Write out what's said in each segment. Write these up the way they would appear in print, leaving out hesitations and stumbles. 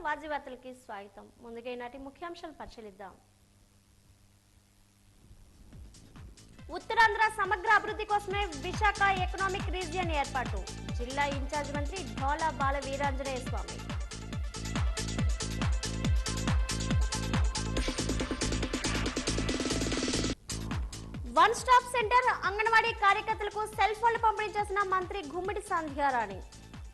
వాజీవార్తలకి స్వాగతం. ముందుగా ఈనాటి ముఖ్యాంశాలు పరిశీలిద్దాం. ఉత్తరాంధ్ర సమగ్ర అభివృద్ధి కోసమే విశాఖ ఎకనామిక్ రీజియన్ ఏర్పాటు. జిల్లా ఇన్ఛార్జ్ మంత్రి ఢోలా బాల Veeranjaneya Swamy. One stop centre anganwadi కార్యకర్తలకు సెల్ ఫోన్లు పంపిణీ చేసిన మంత్రి గుమ్మిడి సంధ్యారాణి.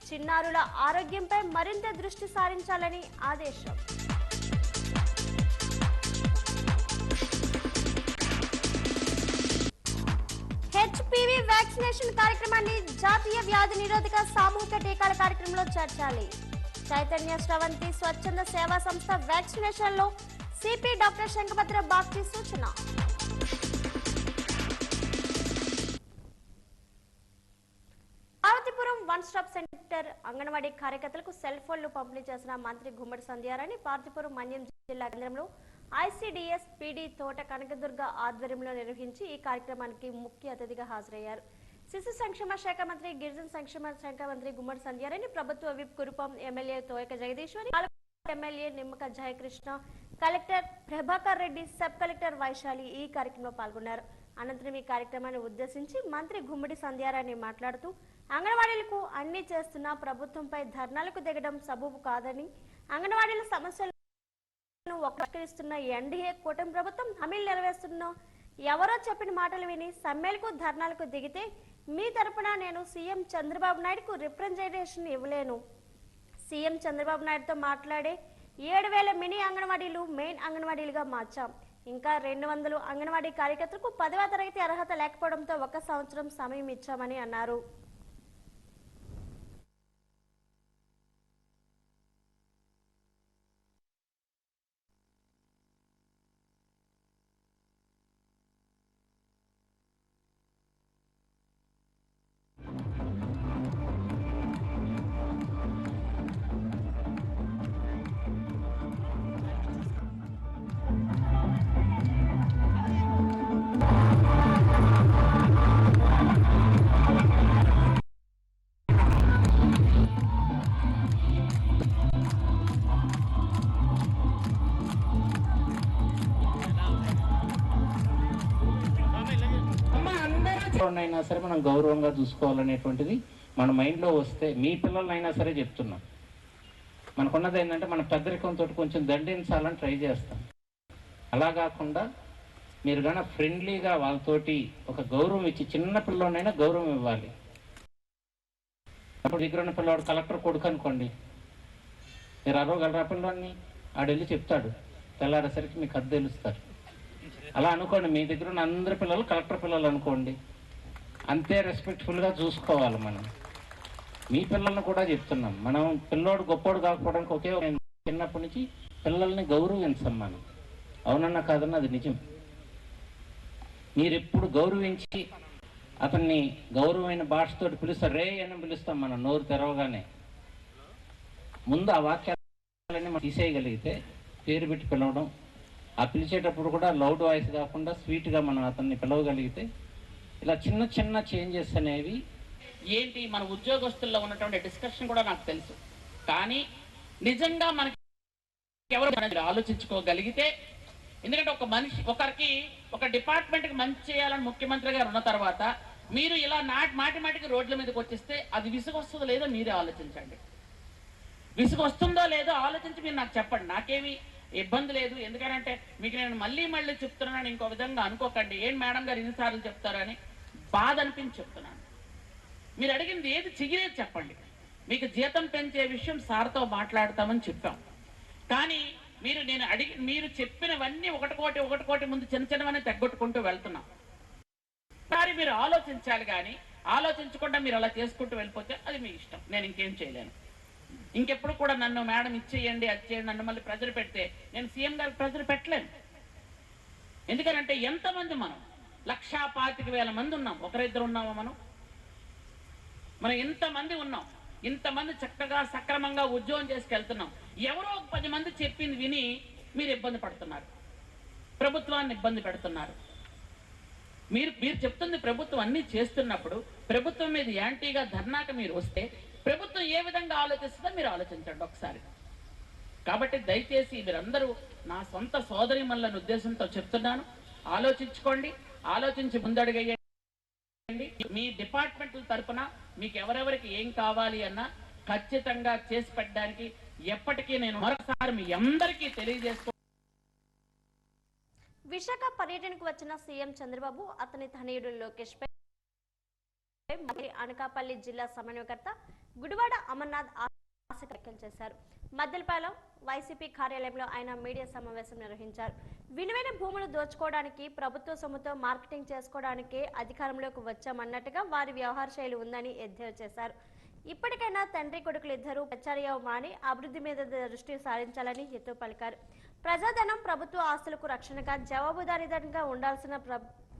చిన్నారుల ఆరోగ్యంపై మరింత దృష్టి సారించాలని ఆదేశం. హెచ్పివి వ్యాక్సినేషన్ కార్యక్రమాన్ని జాతీయ వ్యాధి నిరోధక సామూహిక టీకాల కార్యక్రమంలో చేర్చాలి. చైతన్య శ్రవంతి స్వచ్ఛంద సేవా సంస్థ వ్యాక్సినేషన్ లో సిపి డాక్టర్ శంకభద్ర బాగ్చి సూచన. Parvathipuram one stop centre anganwadi కార్యకర్తలకు సెల్ ఫోన్లు పంపిణీ చేసిన మంత్రి గుమ్మడి సంధ్యారాణి పార్వతీపురం మన్యం జిల్లా కేంద్రంలో ఐసిడిఎస్ పిడి తోట కనకదుర్గ ఆధ్వర్యంలో నిర్వహించి ఈ కార్యక్రమానికి ముఖ్య అతిథిగా హాజరయ్యారు. శిశు సంక్షేమ శాఖ మంత్రి, గిరిజన సంక్షేమ శాఖ మంత్రి గుమ్మడి సంధ్యారాణి, ప్రభుత్వ whip Kurupam MLA Toyaka Jagadeeswari, MLA Nimmaka Jayakrishna, collector Prabhakar Reddy, sub collector Vaishali ఈ కార్యక్రమంలో పాల్గొన్నారు. అనంతరం ఈ కార్యక్రమాన్ని ఉద్దేశించి మంత్రి గుమ్మడి సంధ్యారాణి మాట్లాడుతూ అంగన్వాడీలకు అన్ని చేస్తున్నా ప్రభుత్వంపై ధర్నాలకు దిగడం సబబు కాదని, అంగన్వాడీల సమస్యలను పరిష్కరిస్తున్న ఎన్డీఏ కూటమి ప్రభుత్వం హామీలు నెరవేరుస్తున్నా ఎవరో చెప్పిన మాటలు విని సమ్మెలకు ధర్నాలకు దిగితే మీ తరపున నేను సీఎం చంద్రబాబు నాయుడుకు రిప్రజెంటేషన్ ఇవ్వలేను. సీఎం చంద్రబాబు నాయుడుతో మాట్లాడే 7,000 మినీ అంగన్వాడీలు మెయిన్ అంగన్వాడీలుగా మార్చాం. ఇంకా 200 అంగన్వాడీ కార్యకర్తలకు 10వ తరగతి అర్హత లేకపోవడంతో 1 సంవత్సరం సమయం ఇచ్చామని అన్నారు. అయినా సరే మనం గౌరవంగా చూసుకోవాలనేటువంటిది మన మైండ్లో వస్తే, మీ పిల్లలైనా సరే చెప్తున్నాం, మనకున్నది ఏంటంటే మన పెద్దరికంతో కొంచెం దండించాలని ట్రై చేస్తాం. అలా కాకుండా మీరు కన్నా ఫ్రెండ్లీగా వాళ్ళతోటి ఒక గౌరవం ఇచ్చి, చిన్న పిల్లోనైనా గౌరవం ఇవ్వాలి. అప్పుడు దగ్గర ఉన్న పిల్లవాడు కలెక్టర్ కొడుకు అనుకోండి, మీరు అరవగలరా పిల్లోని, ఆడెళ్ళి చెప్తాడు, తెల్లారేసరికి మీకు అది తెలుస్తారు. అలా అనుకోండి, మీ దగ్గర ఉన్న అందరి పిల్లలు కలెక్టర్ పిల్లలు అనుకోండి, అంతే రెస్పెక్ట్ఫుల్గా చూసుకోవాలి. మనం మీ పిల్లల్ని కూడా చెప్తున్నాం, మనం పిల్లోడు గొప్పోడు కాకపోవడానికి ఒకే చిన్నప్పటి నుంచి పిల్లల్ని గౌరవించాం మనం. అవునన్నా కాదన్నా అది నిజం. మీరు ఎప్పుడు గౌరవించి అతన్ని గౌరవమైన భాషతో పిలుస్తారు, రే అని పిలుస్తాం మనం నోరు తెరవగానే. ముందు ఆ వాక్యాలన్నీ మనం తీసేయగలిగితే పేరు పెట్టి పిలవడం, ఆ పిలిచేటప్పుడు కూడా లౌడ్ వాయిస్ కాకుండా స్వీట్గా మనం అతన్ని పిలవగలిగితే, ఇలా చిన్న చిన్న చేంజెస్ అనేవి ఏంటి మన ఉద్యోగస్తుల్లో ఉన్నటువంటి డిస్కషన్ కూడా నాకు తెలుసు. కానీ నిజంగా మనకి ఎవరు ఆలోచించుకోగలిగితే, ఎందుకంటే ఒక మనిషి ఒకరికి ఒక డిపార్ట్మెంట్కి మంచి చేయాలని ముఖ్యమంత్రి గారు ఉన్న తర్వాత మీరు ఇలా మాటి మాటికి రోడ్ల మీదకి వచ్చేస్తే అది విసుగు వస్తుందో లేదో మీరే ఆలోచించండి. విసుగు వస్తుందో లేదో ఆలోచించి మీరు నాకు చెప్పండి, నాకేమి ఇబ్బంది లేదు. ఎందుకంటే మీకు నేను మళ్ళీ చెప్తున్నాను, ఇంకో విధంగా అనుకోకండి, ఏం మేడం గారు ఇన్నిసార్లు చెప్తారని బాధ అనిపించి చెప్తున్నాను. మీరు అడిగింది ఏది చిగిరేది చెప్పండి. మీకు జీతం పెంచే విషయం సార్తో మాట్లాడతామని చెప్పాం. కానీ మీరు చెప్పినవన్నీ ఒకటి ముందు చిన్నవన్నీ తగ్గొట్టుకుంటూ వెళ్తున్నాం. కానీ మీరు ఆలోచించాలి, కానీ ఆలోచించకుండా మీరు అలా చేసుకుంటూ వెళ్ళిపోతే అది మీ ఇష్టం, నేను ఇంకేం చేయలేను. ఇంకెప్పుడు కూడా నన్ను మేడం ఇచ్చేయండి అది చేయండి నన్ను మళ్ళీ ప్రెజర్ పెడితే నేను సీఎం గారికి ప్రెజర్ పెట్టలేను. ఎందుకంటే ఎంతమంది మనం 1,25,000 మంది ఉన్నాం, ఒకరిద్దరు ఉన్నామా మనం ఇంతమంది ఉన్నాం, ఇంతమంది చక్కగా సక్రమంగా ఉద్యోగం చేసుకెళ్తున్నాం. ఎవరో 10 మంది చెప్పింది విని మీరు ఇబ్బంది పడుతున్నారు, ప్రభుత్వాన్ని ఇబ్బంది పెడుతున్నారు. మీరు చెప్తుంది ప్రభుత్వం అన్ని చేస్తున్నప్పుడు ప్రభుత్వం మీద యాంటీగా ధర్నాక మీరు వస్తే ప్రభుత్వం ఏ విధంగా ఆలోచిస్తుందో మీరు ఆలోచించండి ఒకసారి. కాబట్టి దయచేసి మీరందరూ నా సొంత సోదరిమణుల ఉద్దేశంతో చెప్తున్నాను, ఆలోచించుకోండి, ఆలోచించి ముందడుగేయండి. మీ డిపార్ట్మెంట్ల తరఫున మీకు ఎవరెవరికి ఏం కావాలి అన్నా ఖచ్చితంగా చేసి పెట్టడానికి ఎప్పటికీ నేను మరొకసారి మీ అందరికీ తెలియజేస్తూ. విశాఖ పర్యటనకు వచ్చిన సీఎం చంద్రబాబు అతని తనయుడు లోకేష్ పై అనకాపల్లి జిల్లా సమన్వయకర్త గుడివాడ అమర్నాథ్ ఆశ వ్యాఖ్యలు చేశారు. మద్దెలపాలెం వైసీపీ కార్యాలయంలో ఆయన మీడియా సమావేశం నిర్వహించారు. విలువైన భూములు దోచుకోవడానికి, ప్రభుత్వ సొమ్ముతో మార్కెటింగ్ చేసుకోవడానికే అధికారంలోకి వచ్చామన్నట్టుగా వారి వ్యవహార శైలి ఉందని ఎద్దేవా చేశారు. ఇప్పటికైనా తండ్రి కొడుకులు ఇద్దరూ ప్రచార్య మాని అభివృద్ధి మీద దృష్టి సారించాలని హితవు పలికారు. ప్రజాధనం, ప్రభుత్వ ఆస్తులకు రక్షణగా జవాబుదారీగా ఉండాల్సిన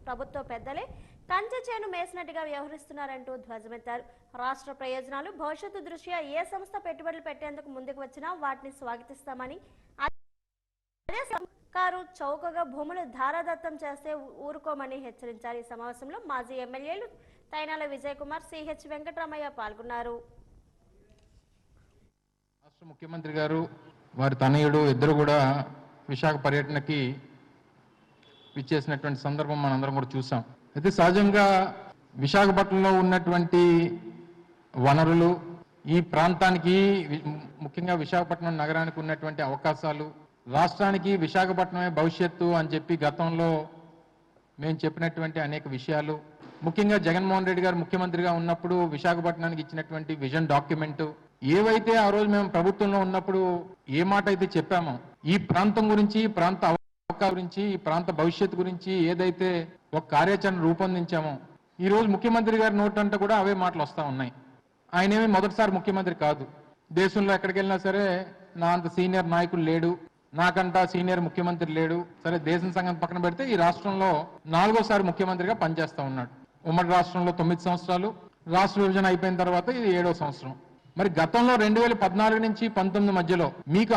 ప్రభుత్వ పెద్దలే కంచె చేను మేసినట్టుగా వ్యవహరిస్తున్నారంటూ ధ్వజమెత్తారు. రాష్ట్ర ప్రయోజనాలు, భవిష్యత్తు దృష్ట్యా ఏ సంస్థ పెట్టుబడులు పెట్టేందుకు ముందుకు వచ్చినా వాటిని స్వాగతిస్తామని, అదే సర్కారు చౌకగా భూములు ధారాదత్తం చేస్తే ఊరుకోమని హెచ్చరించారు. ఈ సమావేశంలో మాజీ ఎమ్మెల్యేలు తైనాల విజయ్ కుమార్, సిహెచ్ వెంకటరామయ్య పాల్గొన్నారు. రాష్ట్ర ముఖ్యమంత్రి గారు, వారి తనయుడు ఇద్దరు కూడా విశాఖ పర్యటనకి విచ్చేసినటువంటి సందర్భం మనందరం కూడా చూసాం. అయితే సహజంగా విశాఖపట్నంలో ఉన్నటువంటి వనరులు, ఈ ప్రాంతానికి ముఖ్యంగా విశాఖపట్నం నగరానికి ఉన్నటువంటి అవకాశాలు, రాష్ట్రానికి విశాఖపట్నమే భవిష్యత్తు అని చెప్పి గతంలో మేము చెప్పినటువంటి అనేక విషయాలు, ముఖ్యంగా జగన్మోహన్ రెడ్డి గారు ముఖ్యమంత్రిగా ఉన్నప్పుడు విశాఖపట్నానికి ఇచ్చినటువంటి విజన్ డాక్యుమెంట్, ఏవైతే ఆ రోజు మేము ప్రభుత్వంలో ఉన్నప్పుడు ఏ మాట అయితే చెప్పామో, ఈ ప్రాంతం గురించి, ఈ ప్రాంత అవకాశం గురించి, ఈ ప్రాంత భవిష్యత్తు గురించి ఏదైతే ఒక కార్యాచరణ రూపొందించామో, ఈ రోజు ముఖ్యమంత్రి గారి నోటంటే కూడా అవే మాటలు వస్తూ ఉన్నాయి. ఆయనేమి మొదటిసారి ముఖ్యమంత్రి కాదు. దేశంలో ఎక్కడికి వెళ్ళినా సరే నా అంత సీనియర్ నాయకులు లేడు, నాకంటా సీనియర్ ముఖ్యమంత్రి లేడు. సరే దేశం సంగతి పక్కన పెడితే ఈ రాష్ట్రంలో 4వసారి ముఖ్యమంత్రిగా పనిచేస్తా ఉన్నాడు. ఉమ్మడి రాష్ట్రంలో 9 సంవత్సరాలు, రాష్ట్ర విభజన అయిపోయిన తర్వాత ఇది 7వ సంవత్సరం. మరి గతంలో 2014 నుంచి 19 మధ్యలో మీకు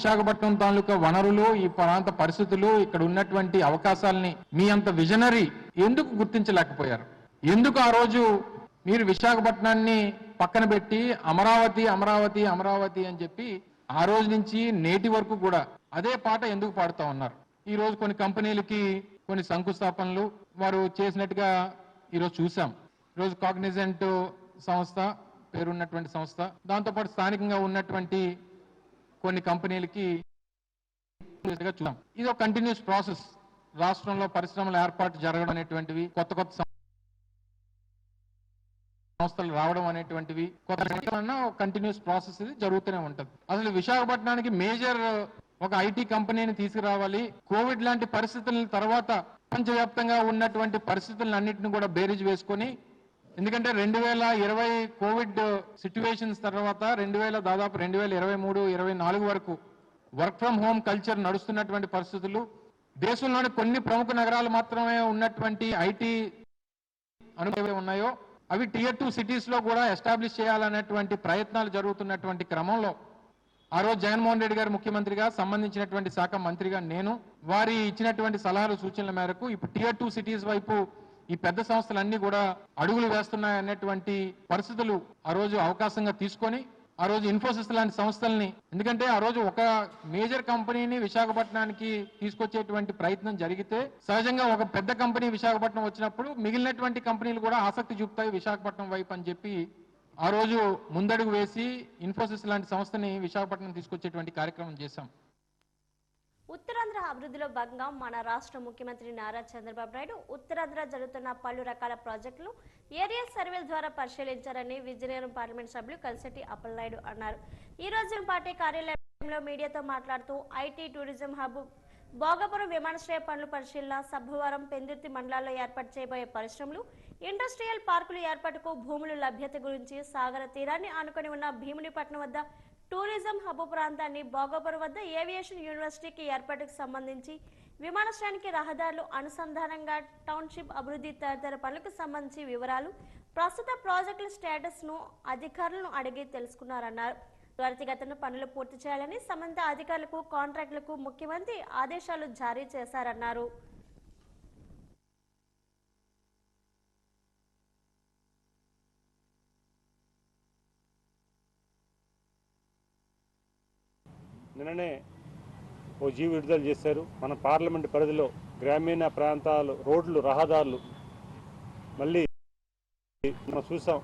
విశాఖపట్నం తాలూకా వనరులు, ఈ ప్రాంత పరిస్థితులు, ఇక్కడ ఉన్నటువంటి అవకాశాలని మీ అంత విజనరీ ఎందుకు గుర్తించలేకపోయారు? ఎందుకు ఆ రోజు మీరు విశాఖపట్నాన్ని పక్కన పెట్టి అమరావతి అమరావతి అమరావతి అని చెప్పి ఆ రోజు నుంచి నేటి వరకు కూడా అదే పాట ఎందుకు పాడుతూ ఉన్నారు? ఈ రోజు కొన్ని కంపెనీలకి కొన్ని శంకుస్థాపనలు వారు చేసినట్టుగా ఈరోజు చూసాం. ఈరోజు కాగ్నిజెంట్ సంస్థ, పేరున్నటువంటి సంస్థ, దాంతోపాటు స్థానికంగా ఉన్నటువంటి కొన్ని కంపెనీలకి చూసాం. ఇది ఒక కంటిన్యూస్ ప్రాసెస్. రాష్ట్రంలో పరిశ్రమల ఏర్పాటు జరగడం అనేటువంటివి, కొత్త సంస్థలు రావడం అనేటువంటివి, కంటిన్యూస్ ప్రాసెస్ ఇది జరుగుతూనే ఉంటది. అసలు విశాఖపట్నానికి మేజర్ ఒక ఐటీ కంపెనీని తీసుకురావాలి. కోవిడ్ లాంటి పరిస్థితుల తర్వాత ప్రపంచవ్యాప్తంగా ఉన్నటువంటి పరిస్థితులన్నింటినీ కూడా బేరీజ్ వేసుకొని, ఎందుకంటే 2020 కోవిడ్ సిచ్యువేషన్స్ తర్వాత దాదాపు 2023-24 వరకు వర్క్ ఫ్రం హోమ్ కల్చర్ నడుస్తున్నటువంటి పరిస్థితులు, దేశంలోని కొన్ని ప్రముఖ నగరాలు మాత్రమే ఉన్నటువంటి ఐటీ అనుభవం ఉన్నాయో అవి Tier 2 సిటీస్ లో కూడా ఎస్టాబ్లిష్ చేయాలనేటువంటి ప్రయత్నాలు జరుగుతున్నటువంటి క్రమంలో ఆ రోజు జగన్మోహన్ రెడ్డి గారు ముఖ్యమంత్రిగా, సంబంధించినటువంటి శాఖ మంత్రిగా నేను, వారి ఇచ్చినటువంటి సలహాలు సూచనల మేరకు ఇప్పుడు Tier 2 సిటీస్ వైపు ఈ పెద్ద సంస్థలన్నీ కూడా అడుగులు వేస్తున్నాయనేటువంటి పరిస్థితులు ఆ రోజు అవకాశంగా తీసుకొని, ఆ రోజు ఇన్ఫోసిస్ లాంటి సంస్థల్ని, ఎందుకంటే ఆ రోజు ఒక మేజర్ కంపెనీని విశాఖపట్నానికి తీసుకొచ్చేటువంటి ప్రయత్నం జరిగితే సహజంగా ఒక పెద్ద కంపెనీ విశాఖపట్నం వచ్చినప్పుడు మిగిలినటువంటి కంపెనీలు కూడా ఆసక్తి చూపుతాయి విశాఖపట్నం వైపు అని చెప్పి ఆ రోజు ముందడుగు వేసి ఇన్ఫోసిస్ లాంటి సంస్థని విశాఖపట్నం తీసుకొచ్చేటువంటి కార్యక్రమం చేశాం. ఉత్తరాంధ్ర అభివృద్ధిలో భాగంగా మన రాష్ట్ర ముఖ్యమంత్రి నారా చంద్రబాబు నాయుడు ఉత్తరాంధ్ర జరుగుతున్న పలు రకాల ప్రాజెక్టులు ఏరియా సర్వేల ద్వారా పరిశీలించారని విజయనగరం పార్లమెంట్ సభ్యులు కలిసెట్టి అప్పలనాయుడు అన్నారు. ఈ రోజు పార్టీ కార్యాలయంలో మీడియాతో మాట్లాడుతూ ఐటీ, టూరిజం హబ్, భోగాపురం విమానాశ్రయ పనుల పరిశీలన, సబ్బవరం, పెందుర్తి మండలాల్లో ఏర్పాటు చేయబోయే పరిశ్రమలు, ఇండస్ట్రియల్ పార్కుల ఏర్పాటుకు భూముల లభ్యత గురించి, సాగర తీరాన్ని ఆనుకొని ఉన్న భీమునిపట్నం వద్ద టూరిజం హబ్ ప్రాంతాన్ని, భోగాపురం వద్ద ఏవియేషన్ యూనివర్సిటీకి ఏర్పాటుకు సంబంధించి, విమానాశ్రయానికి రహదారులు అనుసంధానంగా టౌన్షిప్ అభివృద్ధి తదితర పనులకు సంబంధించి వివరాలు, ప్రస్తుత ప్రాజెక్టుల స్టేటస్ ను అధికారులను అడిగి తెలుసుకున్నారన్నారు. త్వరితగతిన పనులు పూర్తి చేయాలని సంబంధిత అధికారులకు, కాంట్రాక్టులకు ముఖ్యమంత్రి ఆదేశాలు జారీ చేశారన్నారు. నిన్ననే ఓ జీవో విడుదల చేశారు. మన పార్లమెంట్ పరిధిలో గ్రామీణ ప్రాంతాలు రోడ్లు రహదారులు మళ్ళీ మనం చూసాం.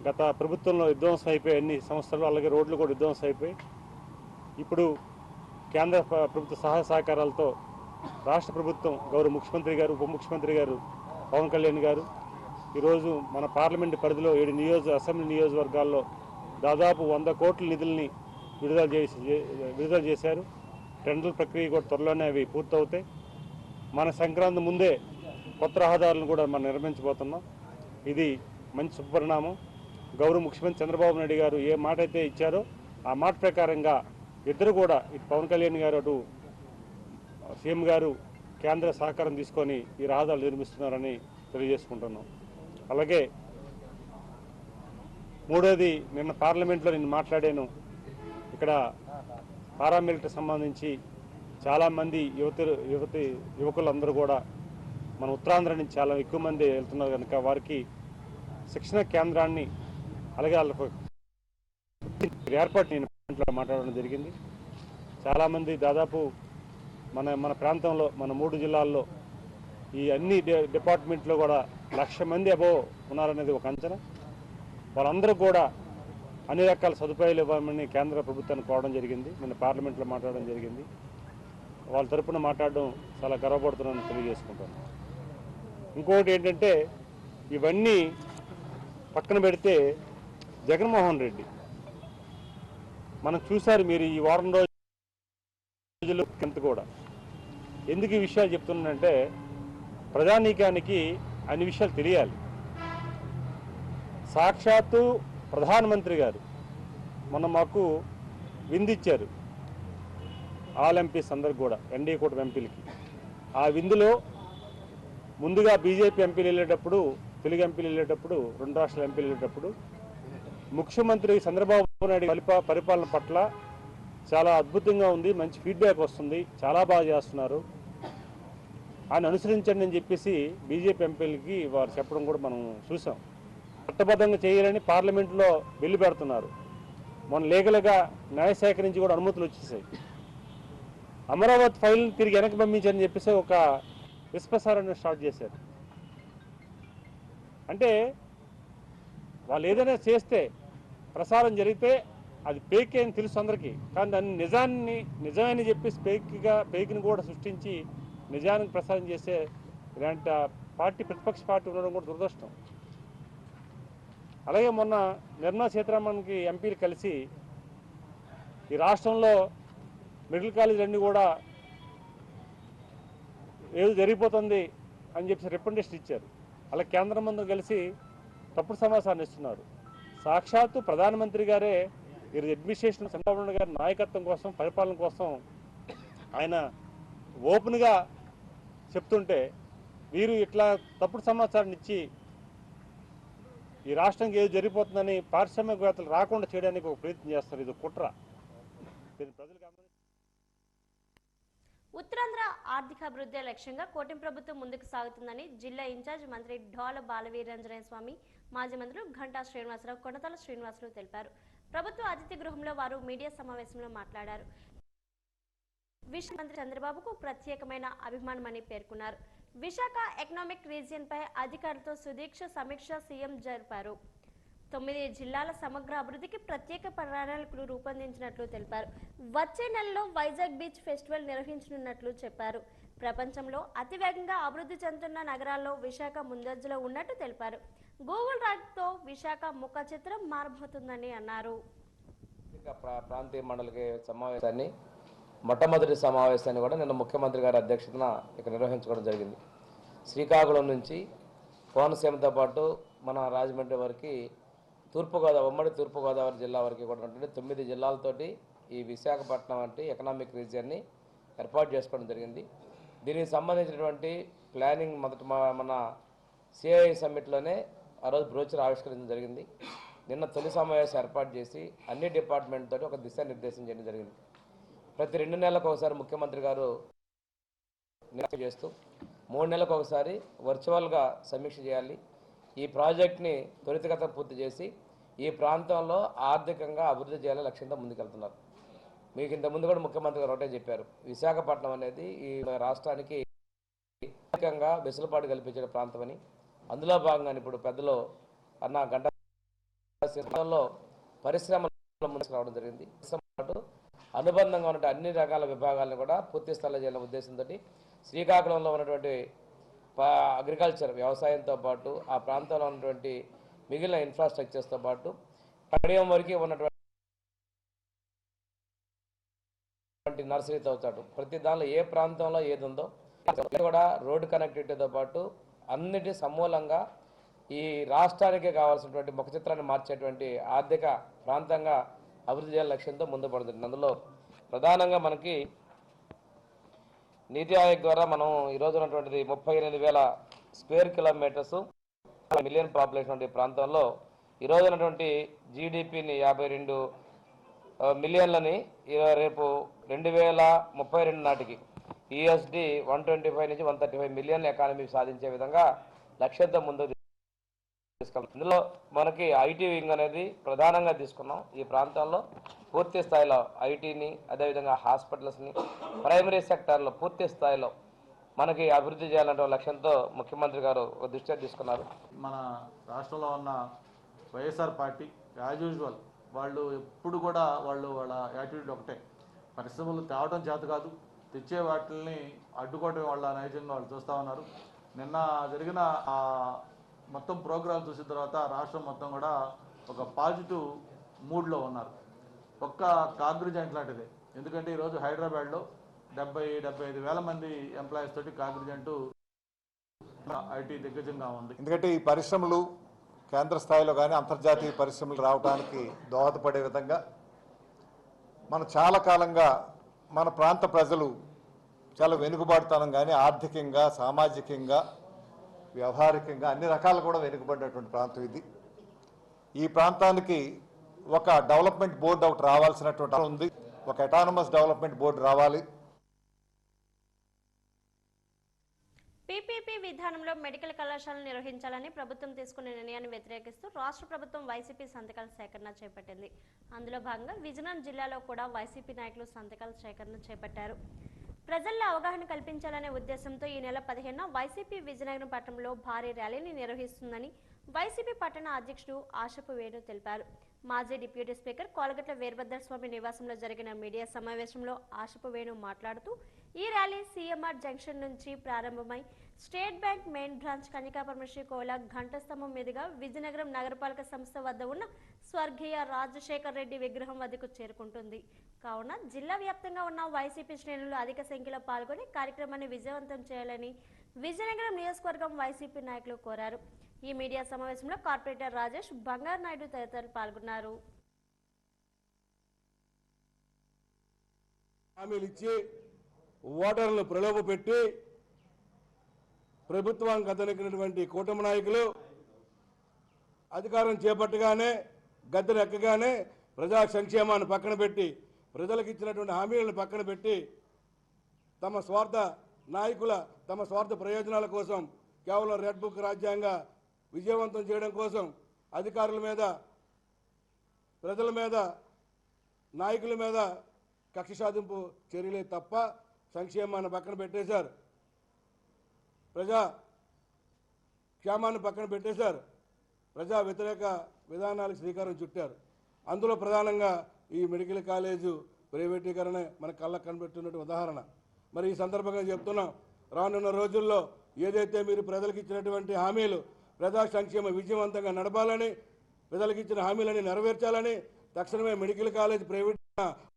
గత ప్రభుత్వంలో విధ్వంసం అయిపోయి అన్ని సంస్థలు, అలాగే రోడ్లు కూడా విధ్వంసం అయిపోయి ఇప్పుడు కేంద్ర ప్రభుత్వ సహాయ సహకారాలతో రాష్ట్ర ప్రభుత్వం గౌరవ ముఖ్యమంత్రి గారు, ఉప ముఖ్యమంత్రి గారు పవన్ కళ్యాణ్ గారు ఈరోజు మన పార్లమెంటు పరిధిలో 7 అసెంబ్లీ నియోజకవర్గాల్లో దాదాపు 100 కోట్ల నిధుల్ని విడుదల చేశారు. టెండర్ల ప్రక్రియ కూడా త్వరలోనే అవి పూర్తవుతాయి. మన సంక్రాంతి ముందే కొత్త రహదారులను కూడా మనం నిర్మించబోతున్నాం. ఇది మంచి శుభపరిణామం. గౌరవ ముఖ్యమంత్రి చంద్రబాబు నాయుడు గారు ఏ మాట అయితే ఇచ్చారో ఆ మాట ప్రకారంగా ఇద్దరు కూడా, ఇటు పవన్ కళ్యాణ్ గారు అటు సీఎం గారు కేంద్ర సహకారం తీసుకొని ఈ రహదారులు నిర్మిస్తున్నారని తెలియజేసుకుంటున్నాం. అలాగే మూడోది, నిన్న పార్లమెంట్లో నేను మాట్లాడాను. ఇక్కడ పారామిలిటరీ సంబంధించి చాలామంది యువకులందరూ కూడా మన ఉత్తరాంధ్ర నుంచి చాలా ఎక్కువ మంది వెళ్తున్నారు కనుక వారికి శిక్షణ కేంద్రాన్ని అలాగే వాళ్ళకు ఏర్పాటు నేను మాట్లాడడం జరిగింది. చాలామంది దాదాపు మన ప్రాంతంలో మన 3 జిల్లాల్లో ఈ అన్ని డిపార్ట్మెంట్లో కూడా 1,00,000 మంది అబోవ్ ఉన్నారనేది ఒక అంచనా. వాళ్ళందరూ కూడా అన్ని రకాల సదుపాయాలు ఇవ్వమని కేంద్ర ప్రభుత్వాన్ని కోరడం జరిగింది. నిన్న పార్లమెంట్లో మాట్లాడడం జరిగింది. వాళ్ళ తరపున మాట్లాడడం చాలా గర్వపడుతున్నానని తెలియజేసుకుంటాను. ఇంకొకటి ఏంటంటే, ఇవన్నీ పక్కన పెడితే జగన్మోహన్ రెడ్డి మనం చూశారు. మీరు ఈ వారం రోజులు ఎంత కూడా ఎందుకు ఈ విషయాలు చెప్తున్నానంటే, ప్రజానీకానికి అన్ని విషయాలు తెలియాలి. సాక్షాత్తు ప్రధానమంత్రి గారు మొన్న మాకు విందిచ్చారు, ఆల్ ఎంపీస్ అందరికి కూడా, ఎన్డీఏ కూటమి ఎంపీలకి. ఆ విందులో ముందుగా బీజేపీ ఎంపీలు వెళ్ళేటప్పుడు, తెలుగు ఎంపీలు వెళ్ళేటప్పుడు, 2 రాష్ట్రాల ఎంపీలు వెళ్ళేటప్పుడు ముఖ్యమంత్రి చంద్రబాబు నాయుడు పరిపాలన పట్ల చాలా అద్భుతంగా ఉంది, మంచి ఫీడ్బ్యాక్ వస్తుంది, చాలా బాగా చేస్తున్నారు, ఆయన అనుసరించండి అని చెప్పేసి బీజేపీ ఎంపీలకి వారు చెప్పడం కూడా మనం చూసాం. చట్టబద్ధంగా చేయాలని పార్లమెంట్లో బిల్లు పెడుతున్నారు. మన లీగల్గా న్యాయశాఖ నుంచి కూడా అనుమతులు వచ్చేసాయి. అమరావతి ఫైల్ని తిరిగి వెనక్కి పంపించారని చెప్పేసి ఒక విశ్వసారాన్ని స్టార్ట్ చేశారు. అంటే వాళ్ళు ఏదైనా చేస్తే, ప్రసారం జరిగితే అది ఫేక్ అని తెలుసు అందరికీ. కానీ దాన్ని నిజమని చెప్పేసి ఫేక్ని కూడా సృష్టించి నిజానికి ప్రసారం చేసే ఇలాంటి ప్రతిపక్ష పార్టీ ఉండడం కూడా దురదృష్టం. అలాగే మొన్న నిర్మలా సీతారామన్కి ఎంపీలు కలిసి ఈ రాష్ట్రంలో మెడికల్ కాలేజీలన్నీ కూడా ఏదో జరిగిపోతుంది అని చెప్పి రికమెండేషన్ ఇచ్చారు. అలా కేంద్రం ముందు కలిసి తప్పుడు సమాచారాన్ని ఇస్తున్నారు. సాక్షాత్తు ప్రధానమంత్రి గారే ఈరోజు అడ్మినిస్ట్రేషన్ చంద్రబాబు నాయుడు గారి నాయకత్వం కోసం, పరిపాలన కోసం ఆయన ఓపెన్గా చెప్తుంటే వీరు ఇట్లా తప్పుడు సమాచారాన్ని ఇచ్చి ఈ రాష్ట్రానికి ఏది జరిగిపోతుందని పారిశ్రామికవేత్తలు రాకుండా చేయడానికి ఒక ప్రయత్నం చేస్తారు. ఇది కుట్ర. ప్రజలు ఉత్తరాంధ్ర ఆర్థికాభివృద్ధి లక్ష్యంగా కూటమి ప్రభుత్వం ముందుకు సాగుతుందని జిల్లా ఇన్ఛార్జ్ మంత్రి ఢోల బాలవీరాంజనేయ స్వామి, మాజీ మంత్రులు ఘంటా శ్రీనివాసరావు, కొనతల శ్రీనివాసరావు తెలిపారు. ప్రభుత్వ అతిథి గృహంలో వారు మీడియా సమావేశంలో మాట్లాడారు. మంత్రి చంద్రబాబుకు ప్రత్యేకమైన అభిమానమని పేర్కొన్నారు. విశాఖ ఎకనామిక్ రీజియన్ పై అధికారులతో సుదీక్ష సమీక్ష సీఎం జరిపారు. 9 జిల్లాల సమగ్ర అభివృద్ధికి ప్రత్యేక ప్రణాళికలు రూపొందించినట్లు తెలిపారు. వచ్చే నెలలో వైజాగ్ బీచ్ ఫెస్టివల్ నిర్వహించనున్నట్లు చెప్పారు. ప్రపంచంలో అతివేగంగా అభివృద్ధి చెందుతున్న నగరాల్లో విశాఖ ముందంజలో ఉన్నట్టు తెలిపారు. గూగుల్ ర్యాంక్తో విశాఖ ముఖ చిత్రం మారబోతుందని అన్నారు. ప్రాంతీయ మండలి సమావేశాన్ని, మొట్టమొదటి సమావేశాన్ని కూడా నిన్న ముఖ్యమంత్రి గారి అధ్యక్షతన ఇక్కడ నిర్వహించుకోవడం జరిగింది. శ్రీకాకుళం నుంచి కోనసీమతో పాటు మన రాజమండ్రి వరకు ఉమ్మడి తూర్పుగోదావరి జిల్లా వరకు కూడా ఉన్నటువంటి 9 జిల్లాలతోటి ఈ విశాఖపట్నం వంటి ఎకనామిక్ రీజియన్ని ఏర్పాటు చేసుకోవడం జరిగింది. దీనికి సంబంధించినటువంటి ప్లానింగ్ మన సిఐ సమ్మిట్లోనే ఆ రోజు బ్రోచర్ ఆవిష్కరించడం జరిగింది. నిన్న తొలి సమావేశం ఏర్పాటు చేసి అన్ని డిపార్ట్మెంట్ తోటి ఒక దిశానిర్దేశం చేయడం జరిగింది. ప్రతి 2 నెలలకు ఒకసారి ముఖ్యమంత్రి గారు చేస్తూ 3 నెలలకు ఒకసారి వర్చువల్గా సమీక్ష చేయాలి. ఈ ప్రాజెక్ట్ని త్వరితగతిన పూర్తి చేసి ఈ ప్రాంతంలో ఆర్థికంగా అభివృద్ధి చేయాలని లక్ష్యంతో ముందుకెళ్తున్నారు. మీకు ఇంతకుముందు కూడా ముఖ్యమంత్రి గారు ఒకటే చెప్పారు, విశాఖపట్నం అనేది ఈ రాష్ట్రానికి ముఖ్యంగా వెసులుబాటు కల్పించిన ప్రాంతమని. అందులో భాగంగా ఇప్పుడు పెద్దలో అన్న గంటలో పరిశ్రమలు ముందుకు రావడం జరిగింది. అనుబంధంగా ఉన్న అన్ని రకాల విభాగాలను కూడా పూర్తి స్థాయిలో చేయాలనే ఉద్దేశంతో శ్రీకాకుళంలో ఉన్నటువంటి అగ్రికల్చర్ వ్యవసాయంతో పాటు ఆ ప్రాంతంలో ఉన్నటువంటి మిగిలిన ఇన్ఫ్రాస్ట్రక్చర్స్తో పాటు కడియం వరకు ఉన్నటువంటి నర్సరీతో పాటు ప్రతి దానిలో ఏ ప్రాంతంలో ఏది ఉందో కూడా రోడ్డు కనెక్టివిటీతో పాటు అన్నిటి సమూలంగా ఈ రాష్ట్రానికి కావాల్సినటువంటి ముఖ చిత్రాన్ని మార్చేటువంటి ఆర్థిక ప్రాంతంగా అభివృద్ధి చేయాల లక్ష్యంతో ముందు పడుతుంది. అందులో ప్రధానంగా మనకి నీతి ఆయోగ్ ద్వారా మనం ఈరోజు ఉన్నటువంటిది 38,000 స్క్వేర్ కిలోమీటర్స్ మిలియన్ పాపులేషన్ వంటి ప్రాంతంలో ఈరోజు ఉన్నటువంటి జీడిపిని 52 మిలియన్లని రేపు 2032 నాటికి USD 125 నుంచి 135 మిలియన్ ఎకానమీ సాధించే విధంగా లక్ష్యంతో ముందుకు తీసుకెళ్తాం. ఇందులో మనకి ఐటీ వింగ్ అనేది ప్రధానంగా తీసుకున్నాం. ఈ ప్రాంతాల్లో పూర్తి స్థాయిలో ఐటీని, అదేవిధంగా హాస్పిటల్స్ని, ప్రైమరీ సెక్టార్లో పూర్తి స్థాయిలో మనకి అభివృద్ధి చేయాలంటే లక్ష్యంతో ముఖ్యమంత్రి గారు దృష్టి తీసుకున్నారు. మన రాష్ట్రంలో ఉన్న వైఎస్ఆర్ పార్టీ యాజ్ యూజువల్ వాళ్ళు ఎప్పుడు కూడా వాళ్ళ యాటిట్యూడ్ ఒకటే, పరిశ్రమలు తేవడం చేత కాదు, తెచ్చే వాటిని అడ్డుకోవడం వాళ్ళ నైజంగా వాళ్ళు చూస్తూ ఉన్నారు. నిన్న జరిగిన మొత్తం ప్రోగ్రాం చూసిన తర్వాత రాష్ట్రం మొత్తం కూడా ఒక పాజిటివ్ మూడ్లో ఉన్నారు. ఒక్క కాగ్రిజెంట్ లాంటిదే. ఎందుకంటే ఈరోజు హైదరాబాద్లో 70-75 వేల మంది ఎంప్లాయీస్ తోటి కాగ్రిజెంట్ ఐటీ దిగ్గజంగా ఉంది. ఎందుకంటే ఈ పరిశ్రమలు కేంద్ర స్థాయిలో కానీ అంతర్జాతీయ పరిశ్రమలు రావడానికి దోహదపడే విధంగా మనం చాలా కాలంగా మన ప్రాంత ప్రజలు చాలా వెనుకబాటుతనం కానీ ఆర్థికంగా, సామాజికంగా, వ్యవహారికంగా అన్ని రకాలు కూడా వెనుకబడినటువంటి ప్రాంతం ఇది. ఈ ప్రాంతానికి ఒక డెవలప్మెంట్ బోర్డు ఒకటి రావాల్సినటువంటి ఉంది. ఒక అటానమస్ డెవలప్మెంట్ బోర్డు రావాలి. పీపీపీ విధానంలో మెడికల్ కళాశాలను నిర్వహించాలని ప్రభుత్వం తీసుకున్న నిర్ణయాన్ని వ్యతిరేకిస్తూ రాష్ట్ర ప్రభుత్వం వైసీపీ సంతకాల సేకరణ చేపట్టింది. అందులో భాగంగా విజయనగరం జిల్లాలో కూడా వైసీపీ నాయకులు సంతకాల సేకరణ చేపట్టారు. ప్రజల్లో అవగాహన కల్పించాలనే ఉద్దేశంతో ఈ నెల 15న వైసీపీ విజయనగరం పట్టణంలో భారీ ర్యాలీని నిర్వహిస్తుందని వైసీపీ పట్టణ అధ్యక్షుడు ఆశపు వేణు తెలిపారు. మాజీ డిప్యూటీ స్పీకర్ కోలగట్ల వీరభద్రస్వామి నివాసంలో జరిగిన మీడియా సమావేశంలో ఆశపు వేణు మాట్లాడుతూ ఈ ర్యాలీ సీఎంఆర్ జంక్షన్ నుంచి ప్రారంభమై స్టేట్ బ్యాంక్ మెయిన్ బ్రాంచ్ కనికాపరమేశ్వరి కోల ఘంటస్తంభం మీదుగా విజయనగరం నగరపాలక సంస్థ వద్ద ఉన్న స్వర్గీయ రాజశేఖర్ రెడ్డి విగ్రహం వద్దకు చేరుకుంటుంది. కావున జిల్లా వ్యాప్తంగా ఉన్న వైసీపీ శ్రేణులు అధిక సంఖ్యలో పాల్గొని కార్యక్రమాన్ని విజయవంతం చేయాలని విజయనగరం నియోజకవర్గం వైసీపీ నాయకులు కోరారు. ఈ మీడియా సమావేశంలో కార్పొరేటర్ రాజేష్, బంగారు నాయుడు తదితరులు పాల్గొన్నారు. హామీలు ఇచ్చి ఓటర్లను ప్రలోభపెట్టి ప్రభుత్వానికి అతనికినటువంటి కూటమి నాయకులు అధికారం చేపట్టగానే, గద్దెనెక్కగానే ప్రజా సంక్షేమాన్ని పక్కన పెట్టి, ప్రజలకు ఇచ్చినటువంటి హామీలను పక్కన పెట్టి తమ స్వార్థ నాయకుల తమ స్వార్థ ప్రయోజనాల కోసం కేవలం రెడ్ బుక్ రాజ్యాంగ విజయవంతం చేయడం కోసం అధికారుల మీద, ప్రజల మీద, నాయకుల మీద కక్ష సాధింపు చర్యలే తప్ప సంక్షేమాన్ని పక్కన పెట్టేశారు. ప్రజా క్షేమాన్ని పక్కన పెట్టేశారు. ప్రజా వ్యతిరేక విధానాలకు శ్రీకారం చుట్టారు. అందులో ప్రధానంగా ఈ మెడికల్ కాలేజు ప్రైవేటీకరణ మన కళ్ళకు కనిపెట్టినటువంటి ఉదాహరణ. మరి ఈ సందర్భంగా చెప్తున్నాం, రానున్న రోజుల్లో ఏదైతే మీరు ప్రజలకు ఇచ్చినటువంటి హామీలు ప్రజా సంక్షేమ విజయవంతంగా నడపాలని, ప్రజలకు ఇచ్చిన హామీలని నెరవేర్చాలని తక్షణమే మెడికల్ కాలేజ్ ప్రైవేట్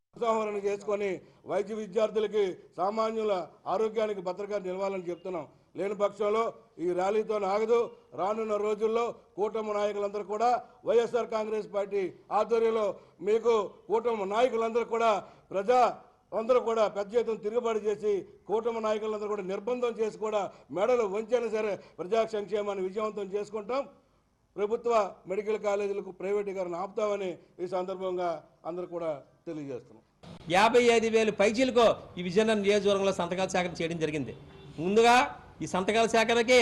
ఉపసంహరణ చేసుకొని వైద్య విద్యార్థులకి, సామాన్యుల ఆరోగ్యానికి భద్రతగా నిలవాలని చెప్తున్నాం. లేని పక్షంలో ఈ ర్యాలీతో ఆగదు. రానున్న రోజుల్లో కూటమి నాయకులందరూ కూడా వైఎస్ఆర్ కాంగ్రెస్ పార్టీ ఆధ్వర్యంలో మీకు కూటమి నాయకులందరూ కూడా అందరూ కూడా పెద్ద ఎత్తున తిరుగుబాటు చేసి కూటమి నాయకులందరూ కూడా నిర్బంధం చేసి కూడా మెడలు వంచైనా సరే ప్రజా సంక్షేమాన్ని విజయవంతం చేసుకుంటాం. ప్రభుత్వ మెడికల్ కాలేజీలకు ప్రైవేటీకరణ ఆపుతామని ఈ సందర్భంగా అందరూ కూడా తెలియజేస్తున్నాం. 55,000 పైచీలకు ఈ విజయనగరం నియోజకవర్గంలో సంతకాల సేకరణ చేయడం జరిగింది. ముందుగా ఈ సంతకాల సేకరణకి